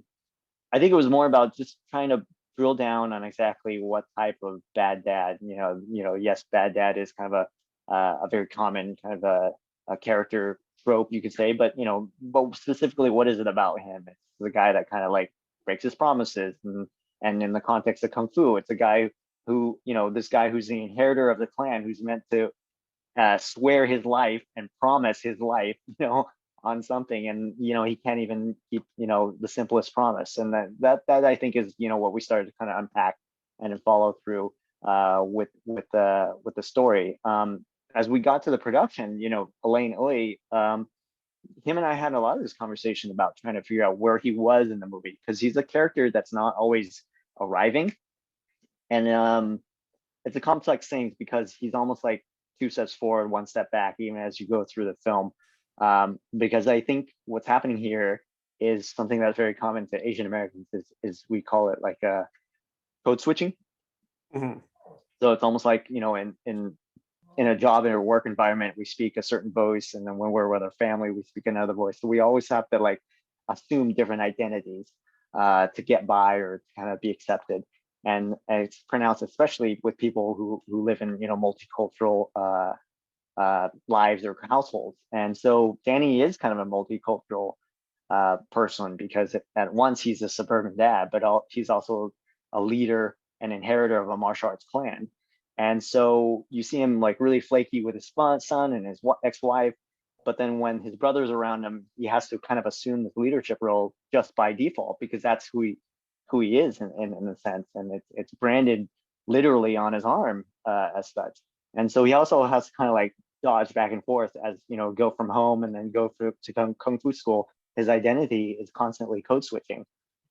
think it was more about just trying to drill down on exactly what type of bad dad. Yes, bad dad is kind of a very common kind of a character trope, you could say, but specifically, what is it about him? It's the guy that kind of like breaks his promises, and in the context of Kung Fu, it's a guy who, this guy who's the inheritor of the clan, who's meant to swear his life and promise his life, on something, and he can't even keep the simplest promise. And that I think is what we started to kind of unpack and then follow through with the story. As we got to the production, Elaine Oy, him and I had a lot of this conversation about trying to figure out where he was in the movie, because he's a character that's not always arriving, and it's a complex thing because he's almost like two steps forward, one step back, even as you go through the film. Because I think what's happening here is something that's very common to Asian Americans, is we call it like code switching. Mm-hmm. So it's almost like, in a job, in a work environment, we speak a certain voice, and then when we're with our family, we speak another voice. So we always have to like assume different identities to get by or to kind of be accepted. And it's pronounced, especially with people who live in multicultural lives or households. And so Danny is kind of a multicultural person, because at once he's a suburban dad, but he's also a leader and inheritor of a martial arts clan. And so you see him like really flaky with his son and his ex-wife, but then when his brother's around him, he has to kind of assume this leadership role just by default, because that's who he is in a sense, and it's branded literally on his arm as such. And so he also has to kind of like dodge back and forth, as go from home and then go to kung fu school. His identity is constantly code switching,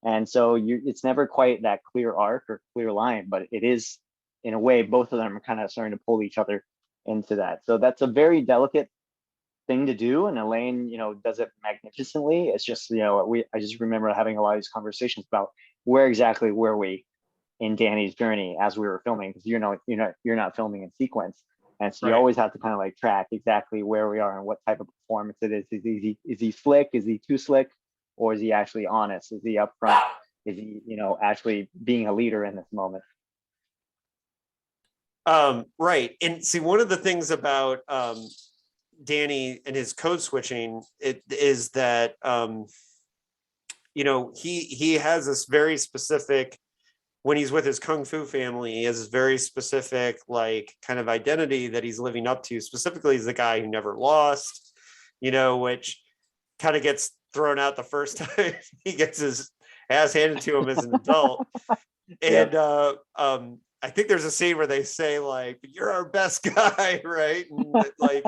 and so it's never quite that clear arc or clear line, but it is, in a way, both of them are kind of starting to pull each other into that. So that's a very delicate thing to do, and Elaine, does it magnificently. It's just, I just remember having a lot of these conversations about where exactly were we in Danny's journey as we were filming, because you're not filming in sequence, and so you Right. always have to kind of like track exactly where we are and what type of performance it is. Is he slick? Is he too slick? Or is he actually honest? Is he upfront? Is he actually being a leader in this moment? Right. And see, one of the things about Danny and his code switching, it is that he has this very specific, when he's with his kung fu family, he has this very specific like kind of identity that he's living up to. Specifically, he's the guy who never lost, which kind of gets thrown out the first time he gets his ass handed to him as an adult. Yep. And I think there's a scene where they say like, "You're our best guy," right? And like,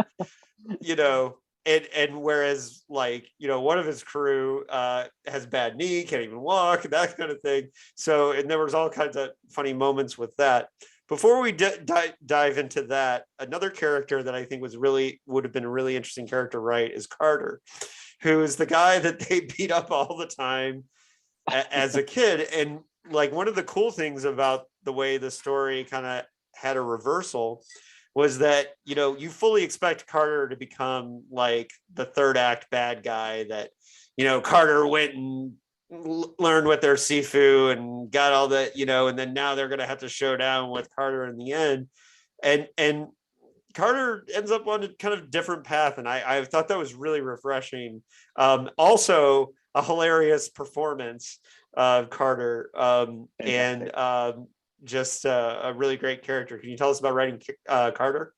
and whereas like, one of his crew has bad knee, can't even walk, that kind of thing. So, and there was all kinds of funny moments with that. Before we dive into that, another character that I think would have been a really interesting character, right, is Carter, who is the guy that they beat up all the time as a kid. And like, one of the cool things about the way the story kind of had a reversal was that, you fully expect Carter to become like the third act bad guy, that, Carter went and learned with their Sifu and got all that, and then now they're going to have to show down with Carter in the end. And Carter ends up on a kind of different path. And I thought that was really refreshing. Also a hilarious performance of Carter, and just a really great character. Can you tell us about writing Carter?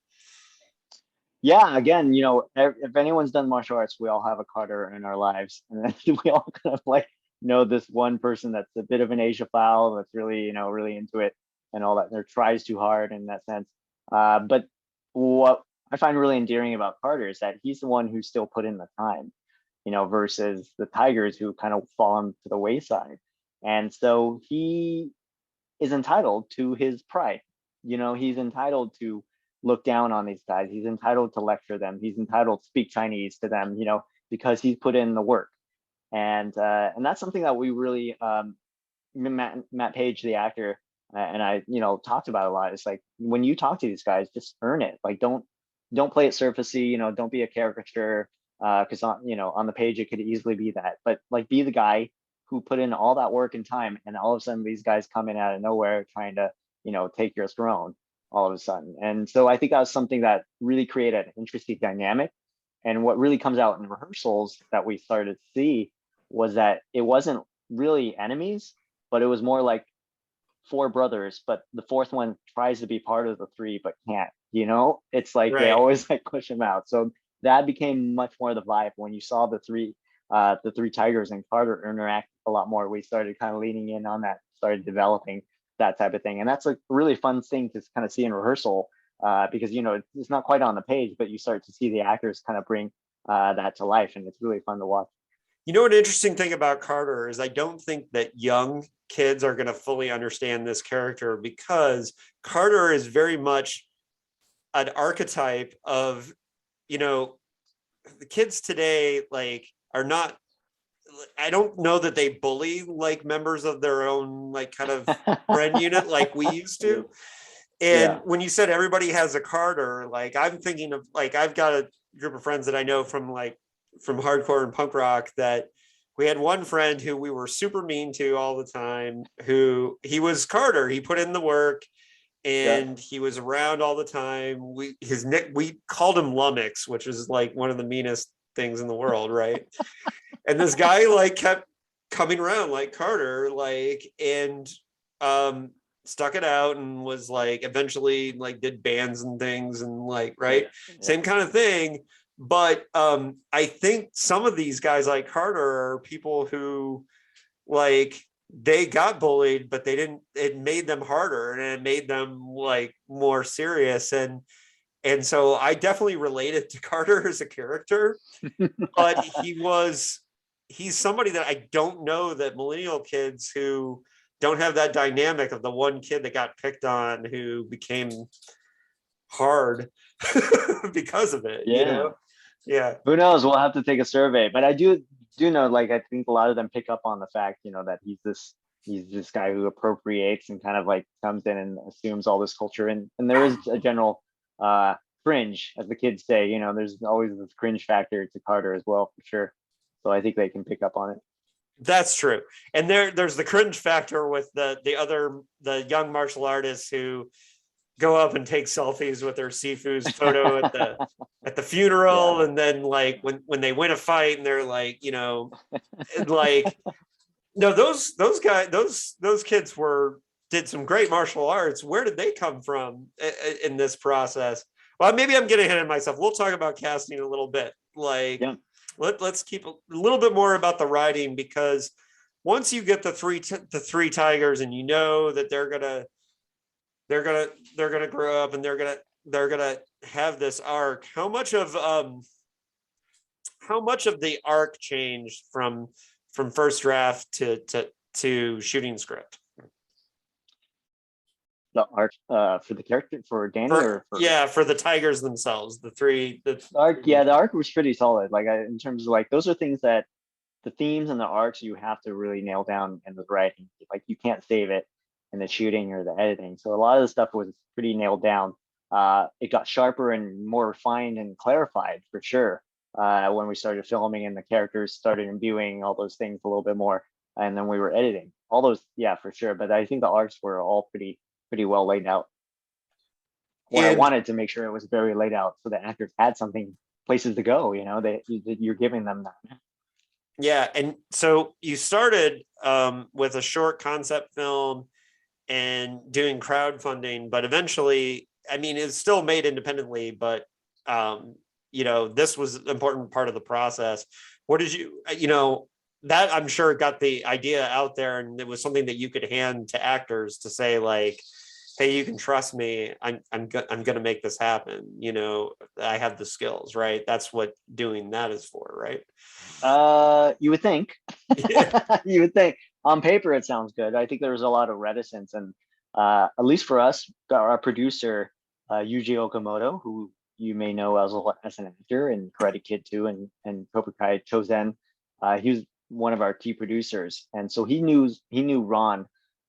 Yeah, again, if anyone's done martial arts, we all have a Carter in our lives, and then we all kind of like know this one person that's a bit of an Asiaphile that's really, really into it and all that. Or tries too hard in that sense. But what I find really endearing about Carter is that he's the one who still put in the time, versus the Tigers who kind of fallen to the wayside. And so he is entitled to his pride. He's entitled to look down on these guys. He's entitled to lecture them. He's entitled to speak Chinese to them, because he's put in the work. And that's something that we really, Matt Page, the actor, and I, talked about a lot. It's like, when you talk to these guys, just earn it. Like, don't play it surfacey, don't be a caricature, because on the page it could easily be that. But like, be the guy who put in all that work and time, and all of a sudden these guys come in out of nowhere trying to, take your throne all of a sudden. And so I think that was something that really created an interesting dynamic. And what really comes out in rehearsals that we started to see was that it wasn't really enemies, but it was more like four brothers, but the fourth one tries to be part of the three but can't. It's like they always like push him out. So that became much more the vibe when you saw the three Tigers and Carter interact a lot more. We started kind of leaning in on that, started developing that type of thing, and that's a really fun thing to kind of see in rehearsal, because it's not quite on the page, but you start to see the actors kind of bring that to life, and it's really fun to watch. An interesting thing about Carter is I don't think that young kids are going to fully understand this character, because Carter is very much an archetype of, the kids today, like, are not, I don't know that they bully like members of their own, like, kind of friend unit like we used to. And when you said everybody has a Carter, like, I'm thinking of, like, I've got a group of friends that I know from hardcore and punk rock, that we had one friend who we were super mean to all the time, who he was Carter. He put in the work and he was around all the time. We called him Lummox, which is like one of the meanest things in the world, right? And this guy like kept coming around like Carter, like, and stuck it out, and was like, eventually like did bands and things, and like, right, same kind of thing. But I think some of these guys like Carter are people who, like, they got bullied, but they didn't, it made them harder, and it made them like more serious. And so I definitely related to Carter as a character, but he's somebody that I don't know that millennial kids who don't have that dynamic of the one kid that got picked on who became hard because of it, Yeah. Who knows? We'll have to take a survey. But I do know, like, I think a lot of them pick up on the fact, that he's this guy who appropriates and kind of like comes in and assumes all this culture. And there is a general cringe, as the kids say. There's always this cringe factor to Carter as well, for sure. So I think they can pick up on it. That's true. And there's the cringe factor with the young martial artists who go up and take selfies with their Sifu's photo at the funeral. And then like when they win a fight and they're like, like, no, those guys, those kids did some great martial arts. Where did they come from in this process? Well, maybe I'm getting ahead of myself. We'll talk about casting a little bit. Like, let's keep a little bit more about the writing, because once you get the three Tigers, and that they're gonna grow up, and they're gonna have this arc. How much of the arc changed from first draft to shooting script? The arc for the character, for Danny, for the Tigers themselves, the arc. Yeah, the arc was pretty solid. Like, in terms of, like, those are things that the themes and the arcs you have to really nail down in the writing. Like, you can't save it in the shooting or the editing. So a lot of the stuff was pretty nailed down. It got sharper and more refined and clarified, for sure, when we started filming and the characters started imbuing all those things a little bit more. and then we were editing. All those, yeah, for sure. But I think the arcs were all pretty well laid out. Or I And wanted to make sure it was very laid out so the actors had something, places to go. You're giving them that. yeah, and so you started with a short concept film and doing crowdfunding, but eventually, I mean, it's still made independently, but this was an important part of the process. What did that I'm sure got the idea out there, and it was something that you could hand to actors to say like, hey, you can trust me. I'm going to make this happen. I have the skills, right? That's what doing that is for, right? You would think. Yeah. You would think. On paper, it sounds good. I think there was a lot of reticence, and at least for us, our producer, Yuji Okamoto, who you may know as an actor in Karate Kid 2 and Cobra Kai Chosen. He was one of our key producers, and so he knew Ron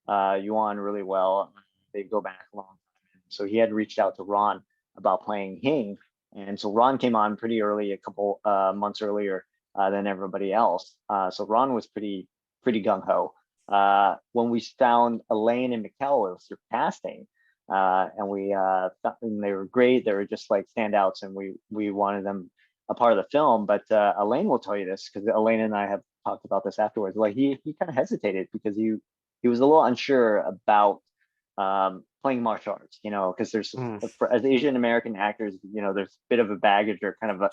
Yuan really well. They go back a long time, so he had reached out to Ron about playing Hing, and so Ron came on pretty early, a couple months earlier than everybody else. So Ron was pretty gung ho. When we found Elaine and Mikkel, it was through casting, and and they were great. They were just like standouts, and we wanted them a part of the film. But Elaine will tell you this because Elaine and I have talked about this afterwards. Like he kind of hesitated because he was a little unsure about playing martial arts, because there's as Asian American actors, there's a bit of a baggage or kind of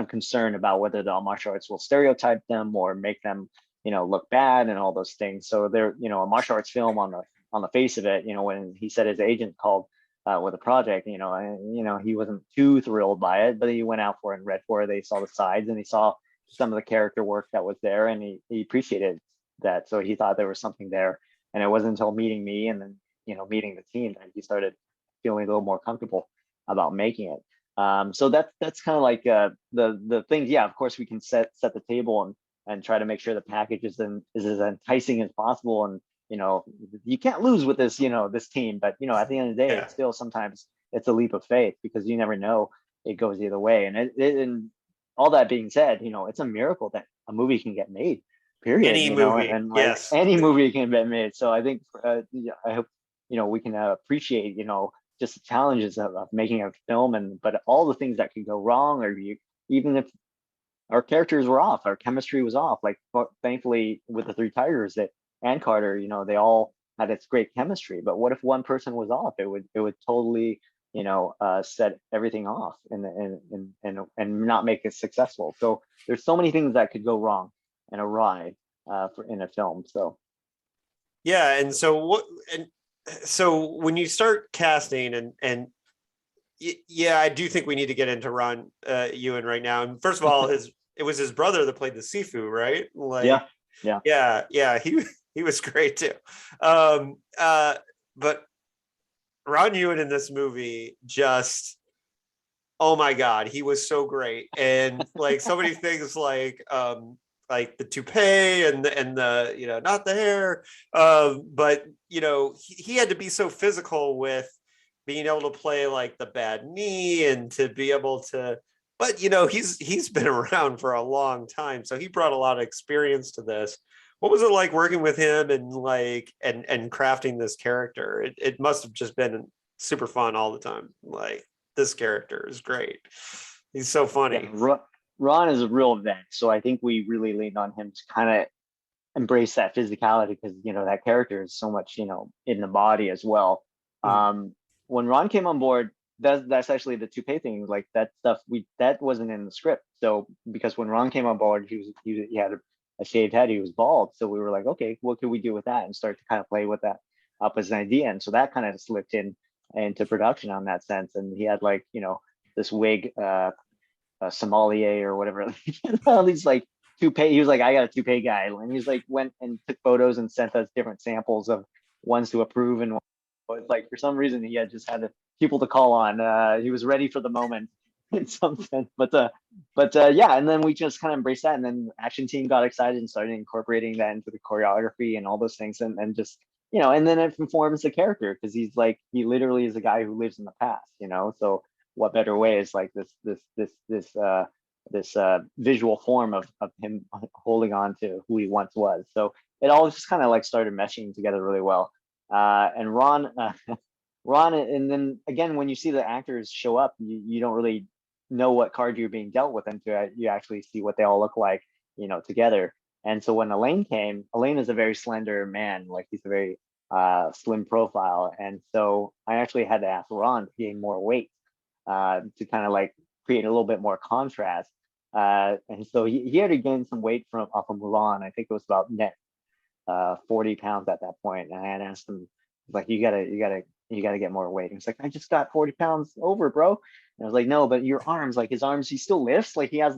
concern about whether the martial arts will stereotype them or make them, look bad and all those things. So they're, a martial arts film on the face of it, when he said his agent called with a project, and, he wasn't too thrilled by it, but he went out for it and read for it. They saw the sides and he saw some of the character work that was there, and he appreciated that. So he thought there was something there. And it wasn't until meeting me and then, meeting the team that he started feeling a little more comfortable about making it. So that's kind of like the things. Yeah, of course we can set the table and try to make sure the package is as enticing as possible. And you can't lose with this team. But at the end of the day, Yeah. it's still sometimes it's a leap of faith because you never know, it goes either way. And all that being said, it's a miracle that a movie can get made. Period. Any movie. And like Yes. any movie can get made. So I think yeah, I hope we can appreciate just the challenges of making a film, but all the things that could go wrong, or even if our characters were off, our chemistry was off. Like thankfully with the Three Tigers and Carter, they all had its great chemistry. But what if one person was off? It would totally set everything off and not make it successful. So there's so many things that could go wrong and awry in a film. So Yeah, and so when you start casting and yeah, I do think we need to get into Ron Ewan right now. And first of all, it was his brother that played the Sifu, right? Like, yeah, he was great too. But Ron Ewan in this movie just, oh my God, he was so great. And like so many things like the toupee and the not the hair, but he had to be so physical with being able to play like the bad knee and to be able to, but he's been around for a long time, so he brought a lot of experience to this. What was it like working with him and and crafting this character? It must have just been super fun all the time. Like, this character is great. He's so funny. yeah, Ron is a real vet, so I think we really leaned on him to kind of embrace that physicality because that character is so much in the body as well. When Ron came on board, that's actually the toupee thing. Like that stuff that wasn't in the script. So because when Ron came on board, he had a shaved head, he was bald. So we were like, okay, what can we do with that, and start to kind of play with that up as an idea. And so that kind of slipped into production on that sense. And he had like this wig, sommelier or whatever. All these like toupee. He was like, I got a toupee guy, and he's like went and took photos and sent us different samples of ones to approve and. But like for some reason he had just had people to call on. He was ready for the moment in some sense. But yeah, and then we just kind of embraced that, and then the action team got excited and started incorporating that into the choreography and all those things, and just and then it informs the character because he literally is a guy who lives in the past. So what better way is like this visual form of him holding on to who he once was. So it all just kind of like started meshing together really well. And Ron, Ron, and then again, when you see the actors show up, you don't really know what card you're being dealt with until you actually see what they all look like, together. And so when Elaine came, Elaine is a very slender man, like he's a very slim profile. And so I actually had to ask Ron to gain more weight to kind of like create a little bit more contrast. And so he had to gain some weight from off of Mulan. I think it was about net 40 pounds at that point. And I had asked him, like, you gotta get more weight. And he's like, I just got 40 pounds over, bro. And I was like, no, but your arms, like his arms, he still lifts. Like he has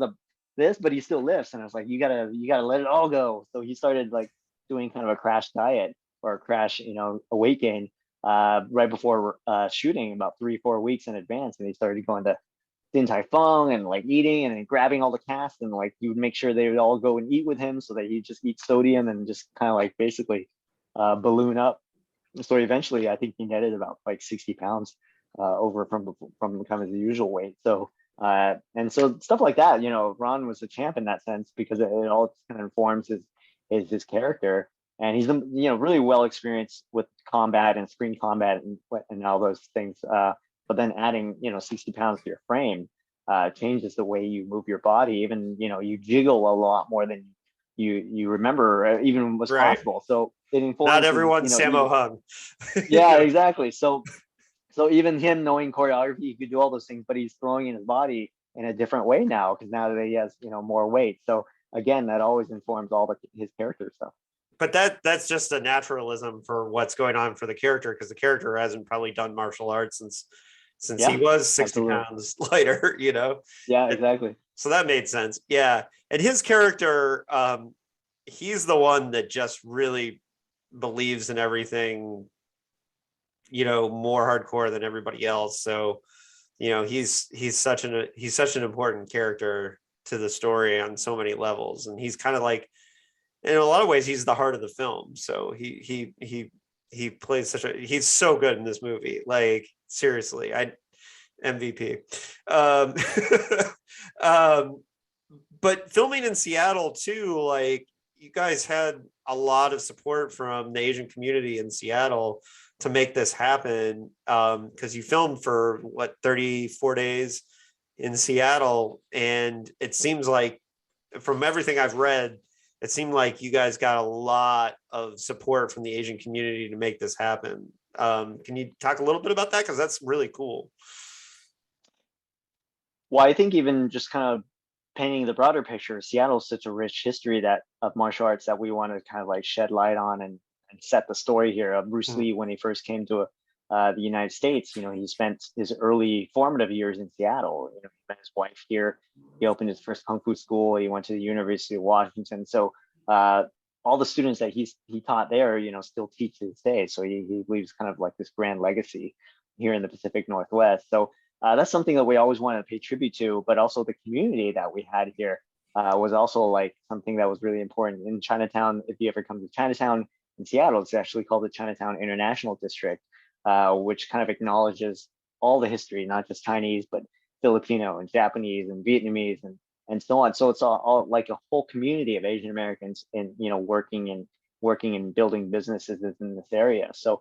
this, but he still lifts. And I was like, you gotta let it all go. So he started like doing kind of a crash diet or a crash, a weight gain right before shooting about 3-4 weeks in advance. And he started going to Din Tai Fung and like eating and then grabbing all the cast, and like he would make sure they would all go and eat with him so that he'd just eat sodium and just kind of like basically balloon up. So eventually I think he netted about like 60 pounds over from kind of the usual weight. So and so stuff like that, Ron was a champ in that sense because it all kind of informs his character. And he's really well experienced with combat and screen combat and all those things. But then adding 60 pounds to your frame changes the way you move your body. Even you jiggle a lot more than you remember even was Right. possible. So it informs. Not everyone's Sammo Hung. Yeah, exactly. So even him knowing choreography, he could do all those things, but he's throwing in his body in a different way now because now that he has more weight. So again, that always informs all his character stuff. But that's just a naturalism for what's going on for the character, because the character hasn't probably done martial arts since he was 60 absolutely. pounds lighter, Yeah, exactly. So that made sense. Yeah. And his character, he's the one that just really believes in everything, more hardcore than everybody else. So, he's such an important character to the story on so many levels. And he's kind of like, in a lot of ways, he's the heart of the film. So he plays he's so good in this movie. Like seriously, MVP. But filming in Seattle too, like you guys had a lot of support from the Asian community in Seattle to make this happen. Because you filmed for 34 days in Seattle. And it seems like from everything I've read, it seemed like you guys got a lot of support from the Asian community to make this happen. Can you talk a little bit about that? Because that's really cool. Well, I think even just kind of painting the broader picture, Seattle's such a rich history of martial arts that we want to kind of like shed light on and set the story here. Bruce Lee, when he first came to the United States, he spent his early formative years in Seattle. He met his wife here. He opened his first Kung Fu school. He went to the University of Washington. So all the students that he taught there, still teach to this day. So he leaves kind of like this grand legacy here in the Pacific Northwest. So that's something that we always wanted to pay tribute to, but also the community that we had here was also like something that was really important in Chinatown. If you ever come to Chinatown in Seattle, it's actually called the Chinatown International District, which kind of acknowledges all the history, not just Chinese, but Filipino and Japanese and Vietnamese and so on. So it's all like a whole community of Asian Americans in working and building businesses in this area. So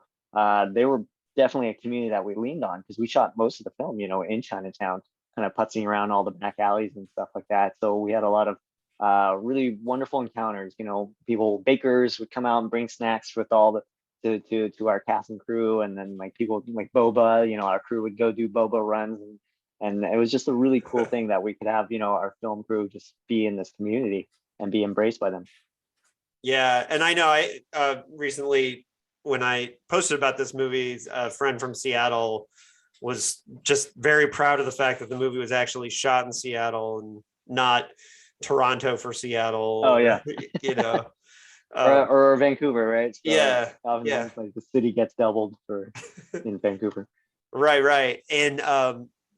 they were definitely a community that we leaned on because we shot most of the film, in Chinatown, kind of putzing around all the back alleys and stuff like that. So we had a lot of really wonderful encounters. Bakers would come out and bring snacks with all to our cast and crew, and then like people like boba. Our crew would go do boba runs, and it was just a really cool thing that we could have our film crew just be in this community and be embraced by them. Yeah, and I know I recently, when I posted about this movie, a friend from Seattle was just very proud of the fact that the movie was actually shot in Seattle and not Toronto for Seattle. Oh yeah, or Vancouver, right? So yeah. Like the city gets doubled in Vancouver. Right. And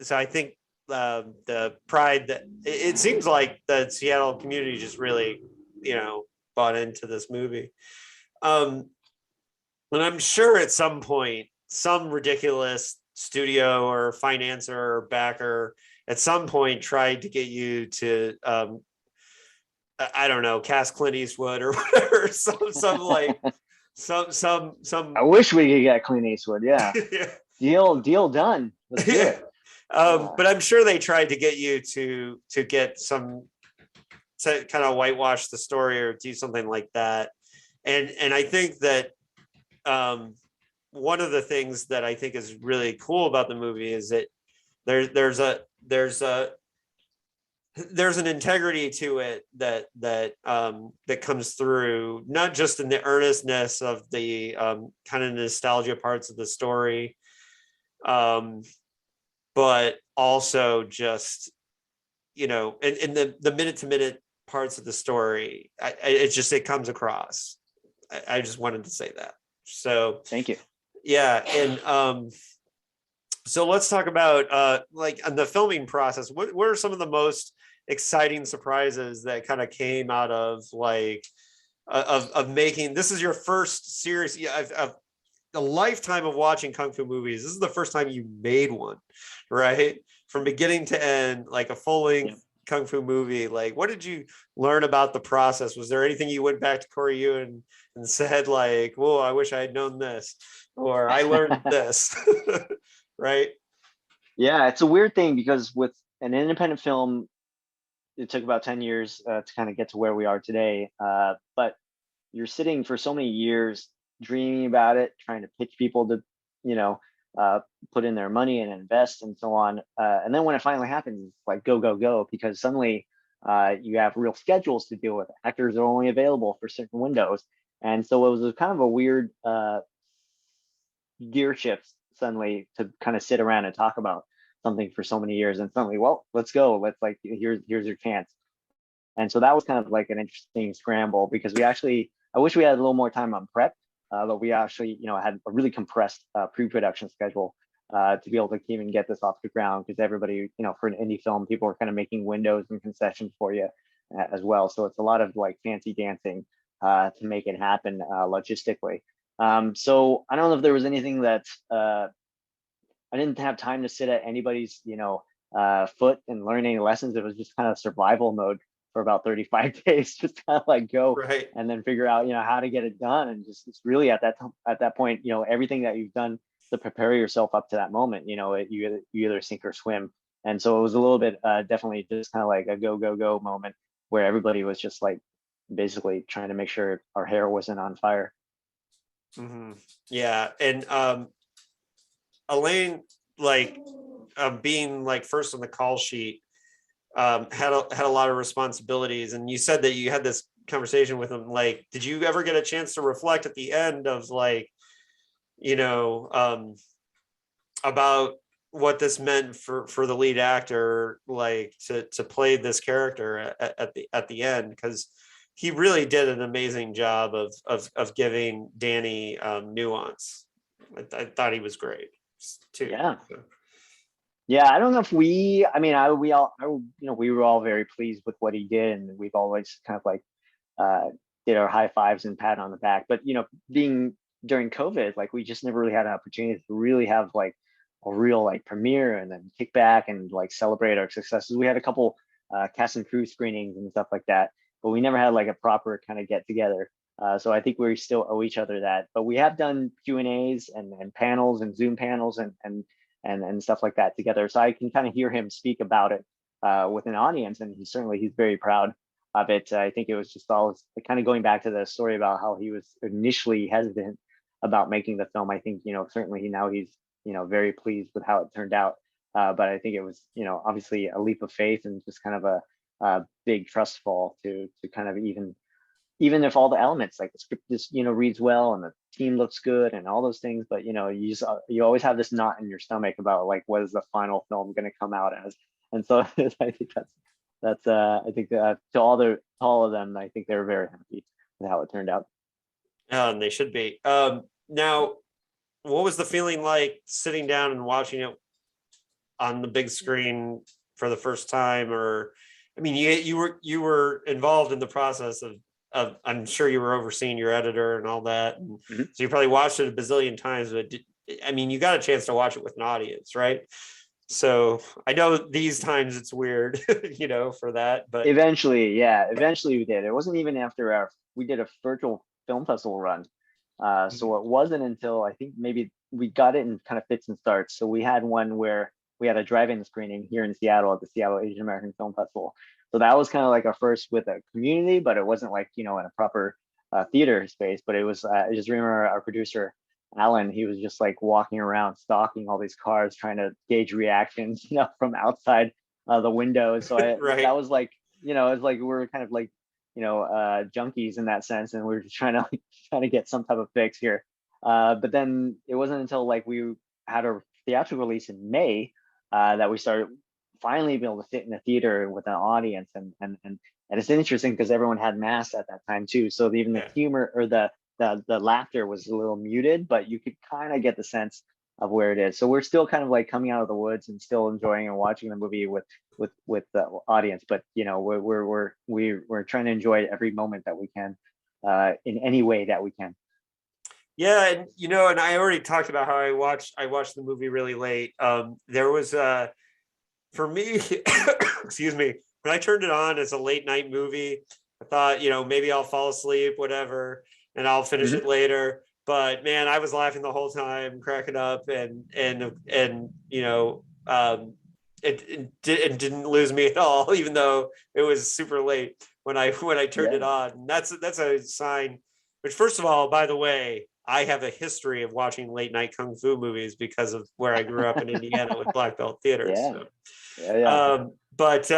so I think the pride that it seems like the Seattle community just really, bought into this movie. And I'm sure at some point, some ridiculous studio or financer or backer at some point tried to get you to I don't know, cast Clint Eastwood or whatever, some like some I wish we could get Clint Eastwood. Yeah, yeah. deal done. Let's do it. But I'm sure they tried to get you to get some to kind of whitewash the story or do something like that. And I think that one of the things that I think is really cool about the movie is that there's an integrity to it that comes through, not just in the earnestness of the kind of nostalgia parts of the story, but also just, in the minute to minute parts of the story, it comes across. I just wanted to say that. So thank you. Yeah. And so let's talk about like on the filming process. What are some of the most exciting surprises that kind of came out of like of making, this is your first series? Yeah, I've a lifetime of watching kung fu movies. This is the first time you made one, right? From beginning to end, like a full length kung fu movie. Like, what did you learn about the process? Was there anything you went back to Corey Yuen and said like, "Whoa, I wish I had known this," or "I learned this," right? Yeah, it's a weird thing because with an independent film, it took about 10 years to kind of get to where we are today. But you're sitting for so many years dreaming about it, trying to pitch people to, put in their money and invest and so on. And then when it finally happens, it's like go, go, go, because suddenly you have real schedules to deal with. Actors are only available for certain windows. And so it was kind of a weird gear shift suddenly to kind of sit around and talk about something for so many years. And suddenly, well, let's go. Let's like, here's your chance. And so that was kind of like an interesting scramble because I wish we had a little more time on prep, but we actually, had a really compressed pre-production schedule to be able to even get this off the ground because everybody, for an indie film, people are kind of making windows and concessions for you as well. So it's a lot of like fancy dancing to make it happen logistically. So I don't know if there was anything that I didn't have time to sit at anybody's, foot and learn any lessons. It was just kind of survival mode for about 35 days, just kind of like go Right. and then figure out, how to get it done. And just it's really at that point, everything that you've done to prepare yourself up to that moment, you either sink or swim. And so it was a little bit definitely just kind of like a go, go, go moment where everybody was just like basically trying to make sure our hair wasn't on fire. Mm-hmm. Yeah. And Elaine, like being like first on the call sheet, had a lot of responsibilities. And you said that you had this conversation with him. Like, did you ever get a chance to reflect at the end of like, about what this meant for the lead actor, like to play this character at the end? Because he really did an amazing job of giving Danny nuance. I thought he was great too. Yeah. Yeah, I don't know if we were all very pleased with what he did, and we've always kind of like did our high fives and pat on the back. But being during COVID, like we just never really had an opportunity to really have like a real like premiere and then kick back and like celebrate our successes. We had a couple cast and crew screenings and stuff like that, but we never had like a proper kind of get together. So I think we still owe each other that. But we have done Q&As and panels and Zoom panels and stuff like that together. So I can kind of hear him speak about it with an audience, and he's very proud of it. I think it was just all kind of going back to the story about how he was initially hesitant about making the film. I think certainly now he's very pleased with how it turned out. But I think it was obviously a leap of faith and just kind of a big trust fall to kind of even if all the elements like the script just reads well and the team looks good and all those things, but you always have this knot in your stomach about like what is the final film going to come out as. And so I think that's I think to all of them, I think they're very happy with how it turned out. And they should be. Now, what was the feeling like sitting down and watching it on the big screen for the first time? Or I mean, you were involved in the process of I'm sure you were overseeing your editor and all that. And Mhm. so you probably watched it a bazillion times, but you got a chance to watch it with an audience, right? So I know these times it's weird, for that, but Eventually we did. It wasn't even after we did a virtual film festival run. So it wasn't until I think maybe we got it in kind of fits and starts. So we had one where we had a drive-in screening here in Seattle at the Seattle Asian American Film Festival. So that was kind of like our first with a community, but it wasn't like, in a proper theater space. But it was, I just remember our producer, Alan, he was just like walking around, stalking all these cars, trying to gauge reactions, from outside the window. So right. that was like, it's like we were kind of like, junkies in that sense, and we were just trying to get some type of fix here. But then it wasn't until like we had a theatrical release in May that we started finally being able to sit in a theater with an audience, and it's interesting because everyone had masks at that time too, so even the humor or the laughter was a little muted, but you could kind of get the sense of where it is. So we're still kind of like coming out of the woods and still enjoying and watching the movie with the audience, but we're trying to enjoy every moment that we can in any way that we can. Yeah, and and I already talked about how I watched the movie really late. There was for me, excuse me, when I turned it on as a late night movie, I thought, maybe I'll fall asleep, whatever, and I'll finish it later. But man, I was laughing the whole time, cracking up, and it didn't lose me at all, even though it was super late when I turned it on. And that's a sign. Which, first of all, by the way, I have a history of watching late night kung fu movies because of where I grew up in Indiana with black belt theaters. Yeah. So. Yeah. But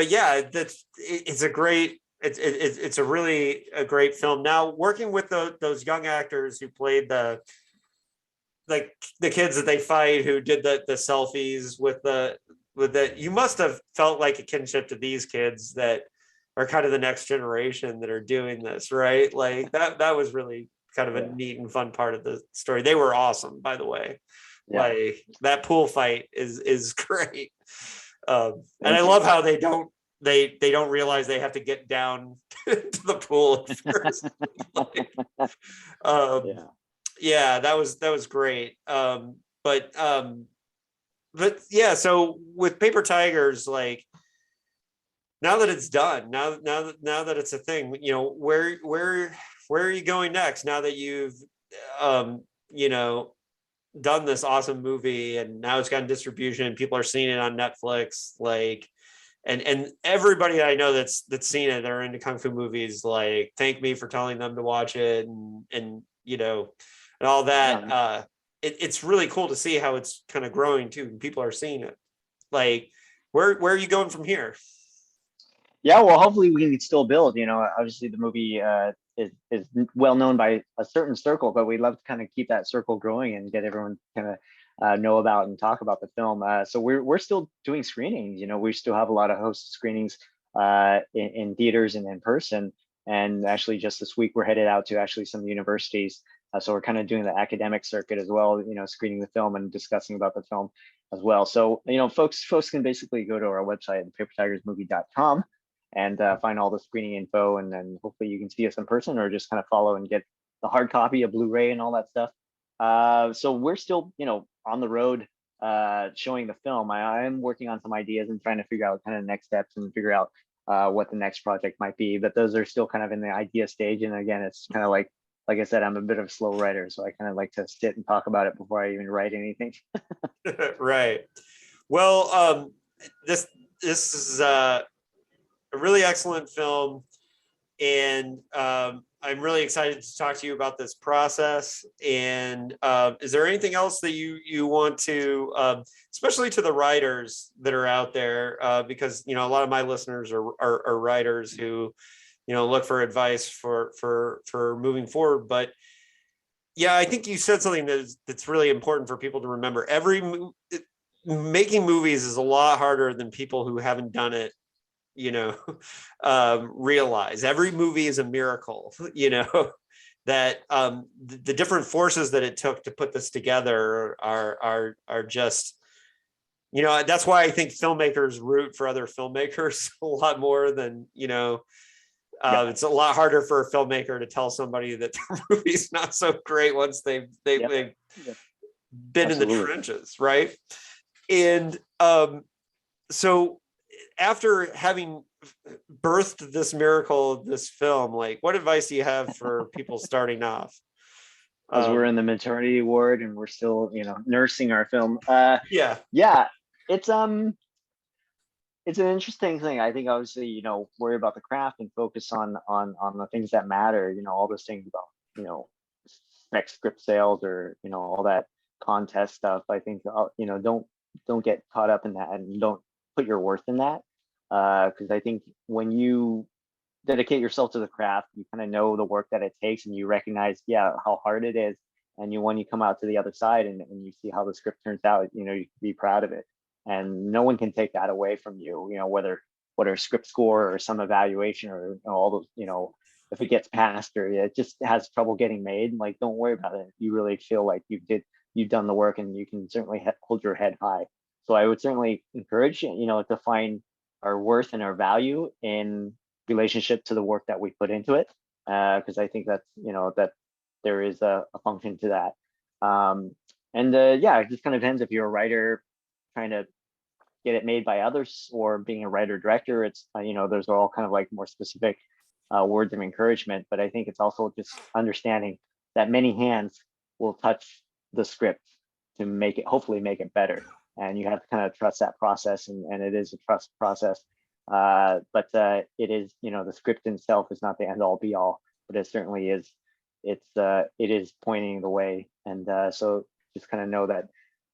yeah, it's a great. It's a really a great film. Now, working with those young actors who played the kids that they fight, who did the selfies with the you must have felt like a kinship to these kids that are kind of the next generation that are doing this, right? Like that was really kind of a neat and fun part of the story. They were awesome, by the way. Yeah. Like that pool fight is great. And I love how they don't realize they have to get down to the pool first. Yeah, that was great. But yeah, so with Paper Tigers, like now that it's done, now that it's a thing, where are you going next? Now that you've done this awesome movie and now it's gotten distribution, people are seeing it on Netflix, like, and everybody I know that's seen it, they're into kung fu movies, like thank me for telling them to watch it, and all that. It's really cool to see how it's kind of growing too, and people are seeing it. Like, where are you going from here? Yeah, well, hopefully we can still build. Obviously the movie is well known by a certain circle, but we'd love to kind of keep that circle growing and get everyone kind of know about and talk about the film. So we're still doing screenings. We still have a lot of hosted screenings in theaters and in person. And actually, just this week we're headed out to actually some universities. So we're kind of doing the academic circuit as well. Screening the film and discussing about the film as well. So folks can basically go to our website at papertigersmovie.com and find all the screening info, and then hopefully you can see us in person or just kind of follow and get the hard copy of Blu-ray and all that stuff. So we're still, on the road showing the film. I am working on some ideas and trying to figure out kind of next steps and figure out what the next project might be, but those are still kind of in the idea stage. And again, it's kind of like I said, I'm a bit of a slow writer, so I kind of like to sit and talk about it before I even write anything. Right. Well, this is a really excellent film, and I'm really excited to talk to you about this process. And is there anything else that you want to, especially to the writers that are out there, because a lot of my listeners are writers who look for advice for moving forward. But yeah, I think you said something that's really important for people to remember. Making movies is a lot harder than people who haven't done it realize. Every movie is a miracle, that the different forces that it took to put this together are just, that's why I think filmmakers root for other filmmakers a lot more than, it's a lot harder for a filmmaker to tell somebody that their movie's not so great once they've been in the Absolutely. trenches, right? And so after having birthed this miracle of this film, like what advice do you have for people starting off? As we're in the maternity ward and we're still, nursing our film. Yeah. Yeah, it's it's an interesting thing. I think obviously, worry about the craft and focus on the things that matter. All those things about, next script sales or all that contest stuff. I think don't get caught up in that and don't put your worth in that. Because I think when you dedicate yourself to the craft, you kind of know the work that it takes and you recognize, yeah, how hard it is. And when you come out to the other side and you see how the script turns out, you can be proud of it. And no one can take that away from you, whether script score or some evaluation or all those, if it gets passed or it just has trouble getting made, like don't worry about it. You really feel like you've done the work and you can certainly hold your head high. So I would certainly encourage, to find our worth and our value in relationship to the work that we put into it, because I think that's that there is a function to that. And yeah, it just kind of depends if you're a writer trying to get it made by others or being a writer director. It's those are all kind of like more specific words of encouragement, but I think it's also just understanding that many hands will touch the script to hopefully make it better, and you have to kind of trust that process, and it is a trust process. But it is, the script itself is not the end all be all, but it certainly is. It is pointing the way, and so just kind of know that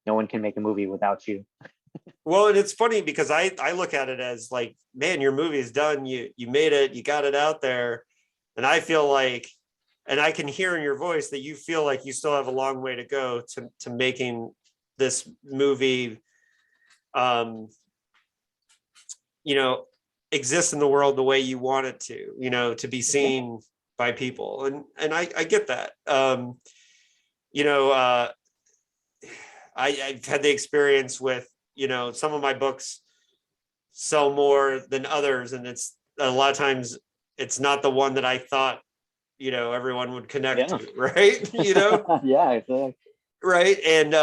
no one can make a movie without you. Well, and it's funny because I look at it as like, man, your movie is done. You made it. You got it out there, and I feel like, and I can hear in your voice that you feel like you still have a long way to go to making this movie, exist in the world the way you want it to be seen by people, and I get that. I've had the experience with some of my books sell more than others, and it's a lot of times it's not the one that I thought everyone would connect to, right? Yeah, I feel like Right. And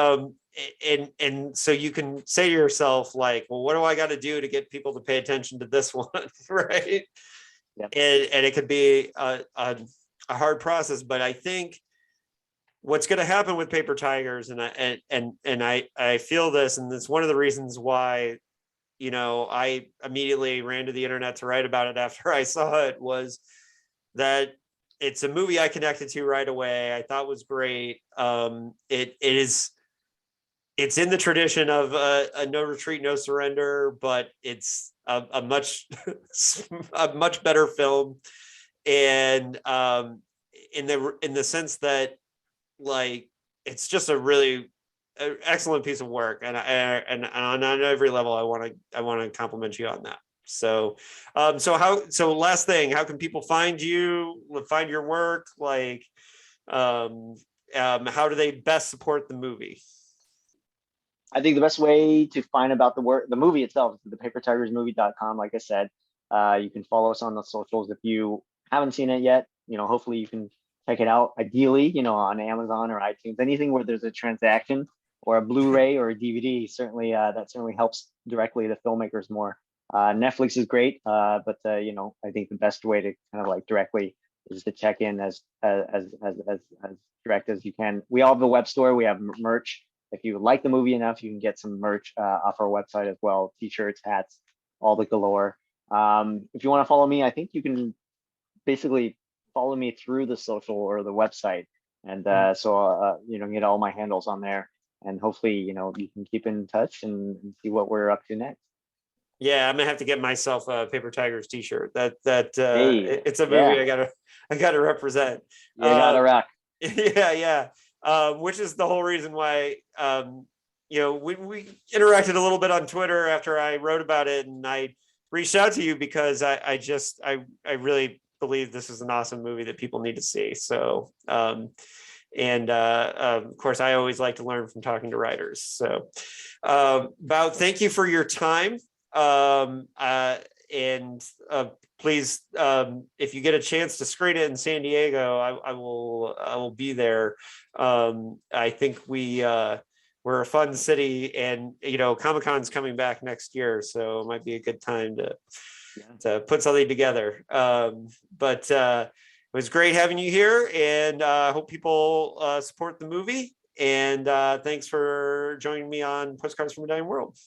so you can say to yourself, like, well, what do I got to do to get people to pay attention to this one? Right. yeah. And it could be a hard process, but I think what's going to happen with Paper Tigers, and I feel this, and it's one of the reasons why I immediately ran to the internet to write about it after I saw it, was that it's a movie I connected to right away. I thought was great. It's in the tradition of a no retreat, no surrender, but it's a much a much better film, and in the sense that, like, it's just a really excellent piece of work, and on every level I want to compliment you on that. So last thing, how can people find you, find your work, like how do they best support the movie? I think the best way to find about the movie itself is the papertigersmovie.com. Like I said, you can follow us on the socials. If you haven't seen it yet, hopefully you can check it out. Ideally, on Amazon or iTunes, anything where there's a transaction or a Blu-ray or a DVD, certainly that certainly helps directly the filmmakers more. Netflix is great, but I think the best way to kind of like directly is to check in as direct as you can. We all have a web store. We have merch. If you like the movie enough, you can get some merch off our website as well. T-shirts, hats, all the galore. If you want to follow me, I think you can basically follow me through the social or the website, and so get all my handles on there, and hopefully you can keep in touch and see what we're up to next. Yeah, I'm gonna have to get myself a Paper Tigers T-shirt. Hey, It's a movie yeah, I gotta represent. you gotta rock. Yeah. Which is the whole reason why we interacted a little bit on Twitter after I wrote about it, and I reached out to you because I really believe this is an awesome movie that people need to see. So of course, I always like to learn from talking to writers. So Bao, thank you for your time. please, if you get a chance to screen it in San Diego, I will be there. I think we're a fun city, and Comic-Con's coming back next year, so it might be a good time to put something together. But it was great having you here, and I hope people support the movie. And thanks for joining me on Postcards from a Dying World.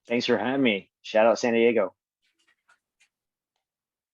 Thanks for having me. Shout out San Diego.